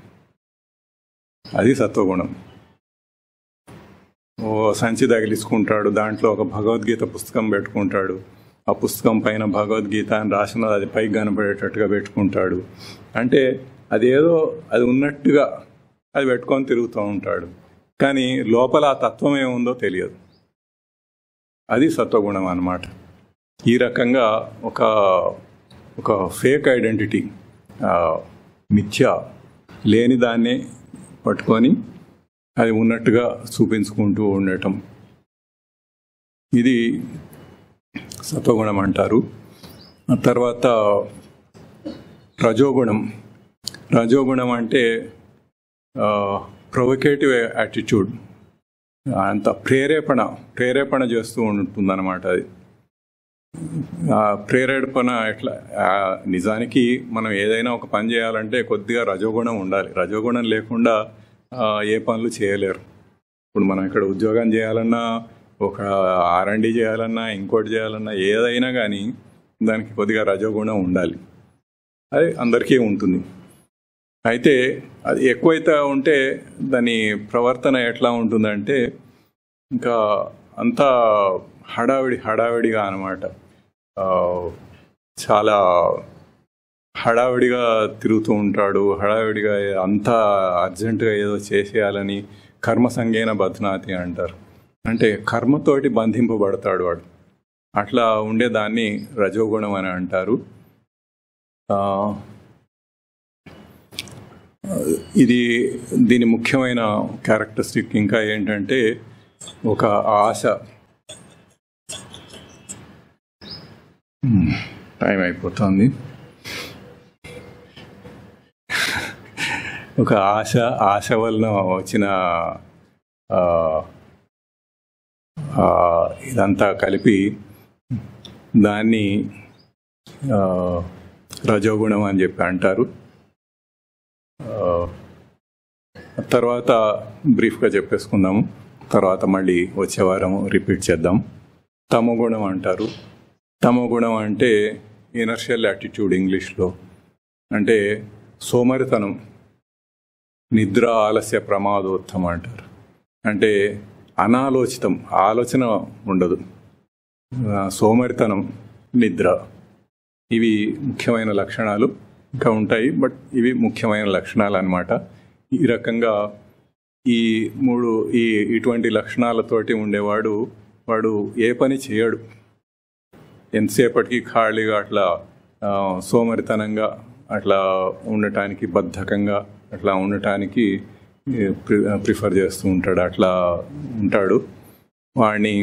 అది సత్వగుణం. ఓ సంచి తగిలించుకుంటాడు, దాంట్లో ఒక భగవద్గీత పుస్తకం పెట్టుకుంటాడు, ఆ పుస్తకం పైన భగవద్గీత అని రాసినది అది పైకి కనపడేటట్టుగా పెట్టుకుంటాడు. అంటే అదేదో అది ఉన్నట్టుగా అది పెట్టుకొని తిరుగుతూ ఉంటాడు, కానీ లోపల ఆ తత్వం ఏముందో తెలియదు. అది సత్వగుణం అన్నమాట. ఈ రకంగా ఒక ఫేక్ ఐడెంటిటీ, మిథ్య లేని దాన్ని పట్టుకొని అది ఉన్నట్టుగా చూపించుకుంటూ ఉండటం, ఇది సత్వగుణం అంటారు. తర్వాత రజోగుణం. రజోగుణం అంటే ప్రొవొకేటివ్ యాటిట్యూడ్, అంత ప్రేరేపణ చేస్తూ ఉంటుందన్నమాట. అది ప్రేరేపణ ఎట్లా, నిజానికి మనం ఏదైనా ఒక పని చేయాలంటే కొద్దిగా రజోగుణం ఉండాలి. రజోగుణం లేకుండా ఏ పనులు చేయలేరు. ఇప్పుడు మనం ఇక్కడ ఉద్యోగం చేయాలన్నా, ఒక R&D చేయాలన్నా, ఇంకోటి చేయాలన్నా, ఏదైనా కానీ దానికి కొద్దిగా రజోగుణం ఉండాలి. అది అందరికీ ఉంటుంది. అయితే అది ఎక్కువైతే ఉంటే దాని ప్రవర్తన ఎట్లా ఉంటుందంటే ఇంకా అంతా హడావిడిగా అన్నమాట. చాలా హడావిడిగా తిరుగుతూ ఉంటాడు, హడావిడిగా అంతా అర్జెంటుగా ఏదో చేసేయాలని. కర్మసంగేన బధ్నాతి అంటారు, అంటే కర్మతోటి బంధింపబడతాడు వాడు. అట్లా ఉండేదాన్ని రజోగుణం అని అంటారు. దీని ముఖ్యమైన క్యారెక్టరిస్టిక్ ఇంకా ఏంటంటే ఒక ఆశ. టైం అయిపోతుంది. ఒక ఆశ వలన వచ్చిన ఇదంతా కలిపి దాన్ని రజోగుణం అని చెప్పి అంటారు. తర్వాత బ్రీఫ్గా చెప్పేసుకుందాము, తర్వాత మళ్ళీ వచ్చే వారం రిపీట్ చేద్దాం. తమోగుణం అంటారు. తమోగుణం అంటే ఇనర్షియల్ యాటిట్యూడ్ ఇంగ్లీష్లో. అంటే సోమరితనం, నిద్ర, ఆలస్య, ప్రమాదోత్తం అంటారు. అంటే అనాలోచితం, ఆలోచన ఉండదు. సోమరితనం, నిద్ర, ఇవి ముఖ్యమైన లక్షణాలు. ఇంకా ఉంటాయి, బట్ ఇవి ముఖ్యమైన లక్షణాలు అన్నమాట. ఈ రకంగా ఇటువంటి లక్షణాలతోటి ఉండేవాడు వాడు ఏ పని చేయడు. ఎంతసేపటికి ఖాళీగా అట్లా సోమరితనంగా అట్లా ఉండటానికి, బద్ధకంగా అట్లా ఉండటానికి ప్రిఫర్ చేస్తూ ఉంటాడు. అట్లా ఉంటాడు, వాడిని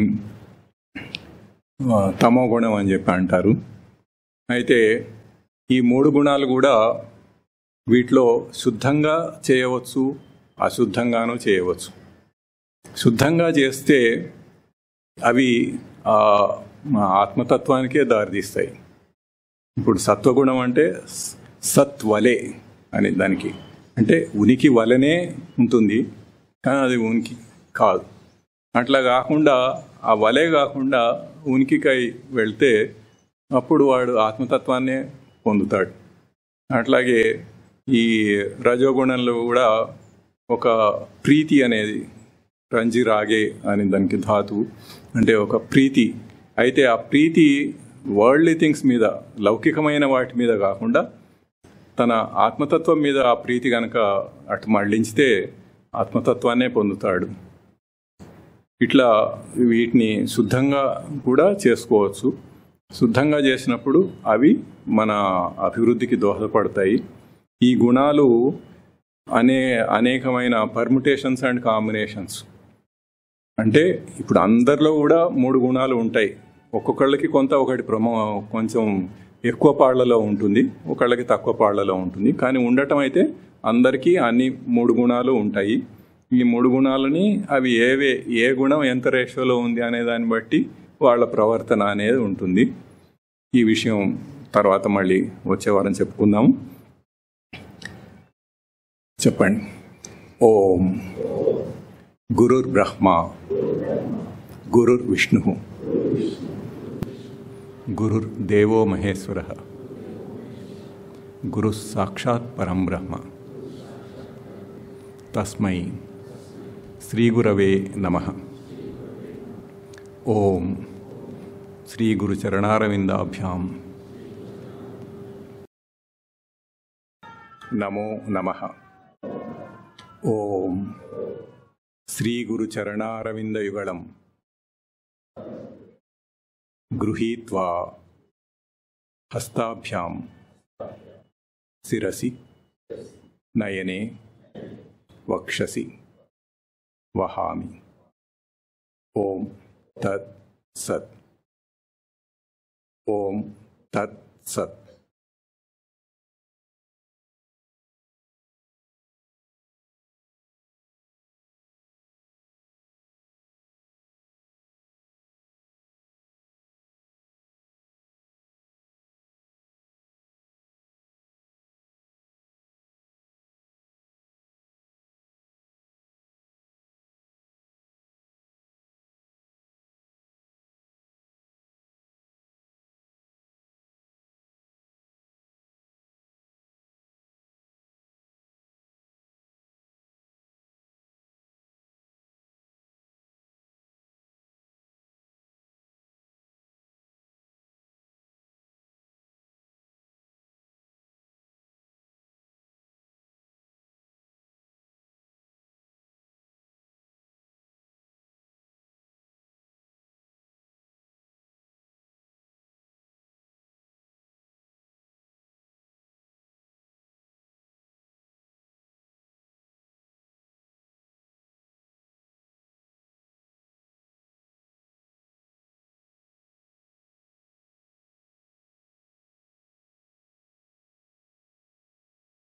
తమో గుణం అని చెప్పి అంటారు. అయితే ఈ 3 గుణాలు కూడా వీటిలో శుద్ధంగా చేయవచ్చు, అశుద్ధంగానూ చేయవచ్చు. శుద్ధంగా చేస్తే అవి ఆత్మతత్వానికే దారితీస్తాయి. ఇప్పుడు సత్వగుణం అంటే సత్వలే అని, దానికి అంటే ఉనికి వలనే ఉంటుంది, కానీ అది ఉనికి కాదు. అట్లా కాకుండా, ఆ వలే కాకుండా ఉనికికై వెళ్తే అప్పుడు వాడు ఆత్మతత్వాన్నే పొందుతాడు. అట్లాగే ఈ రజోగుణంలో కూడా ఒక ప్రీతి అనేది, రంజి రాగే అని దానికి ధాతువు, అంటే ఒక ప్రీతి. అయితే ఆ ప్రీతి వరల్డ్లీ థింగ్స్ మీద, లౌకికమైన వాటి మీద కాకుండా తన ఆత్మతత్వం మీద ఆ ప్రీతి కనుక అటు మళ్ళించితే ఆత్మతత్వాన్నే పొందుతాడు. ఇట్లా వీటిని శుద్ధంగా కూడా చేసుకోవచ్చు. శుద్ధంగా చేసినప్పుడు అవి మన అభివృద్ధికి దోహదపడతాయి. ఈ గుణాలు అనేకమైన పర్ముటేషన్స్ అండ్ కాంబినేషన్స్. అంటే ఇప్పుడు అందరిలో కూడా 3 గుణాలు ఉంటాయి. ఒక్కొక్కళ్ళకి ఒకటి కొంచెం ఎక్కువ పాళ్లలో ఉంటుంది, ఒకళ్ళకి తక్కువ పాళ్లలో ఉంటుంది. కానీ ఉండటం అయితే అందరికీ అన్ని 3 గుణాలు ఉంటాయి. ఈ 3 గుణాలని అవి ఏ గుణం ఎంత రేషియోలో ఉంది అనే దాన్ని బట్టి వాళ్ళ ప్రవర్తన అనేది ఉంటుంది. ఈ విషయం తర్వాత మళ్ళీ వచ్చే వారం చెప్పుకుందాము. చెప్పండి. ఓం గురుర్ బ్రహ్మ గురుర్ విష్ణు గురుర్ దేవో మహేశ్వర గురు సాక్షాత్ పరం బ్రహ్మ తస్మై శ్రీ గురవే నమః. ఓం శ్రీ గురు చరణారవిందాభ్యాం నమో నమః. ఓం శ్రీ గురు చరణారవిందయుగళం గృహీత్వా హస్తాభ్యాం శిరసి నయనే వక్షసి వహామి. ఓం తత్ సత్. ఓం తత్ సత్.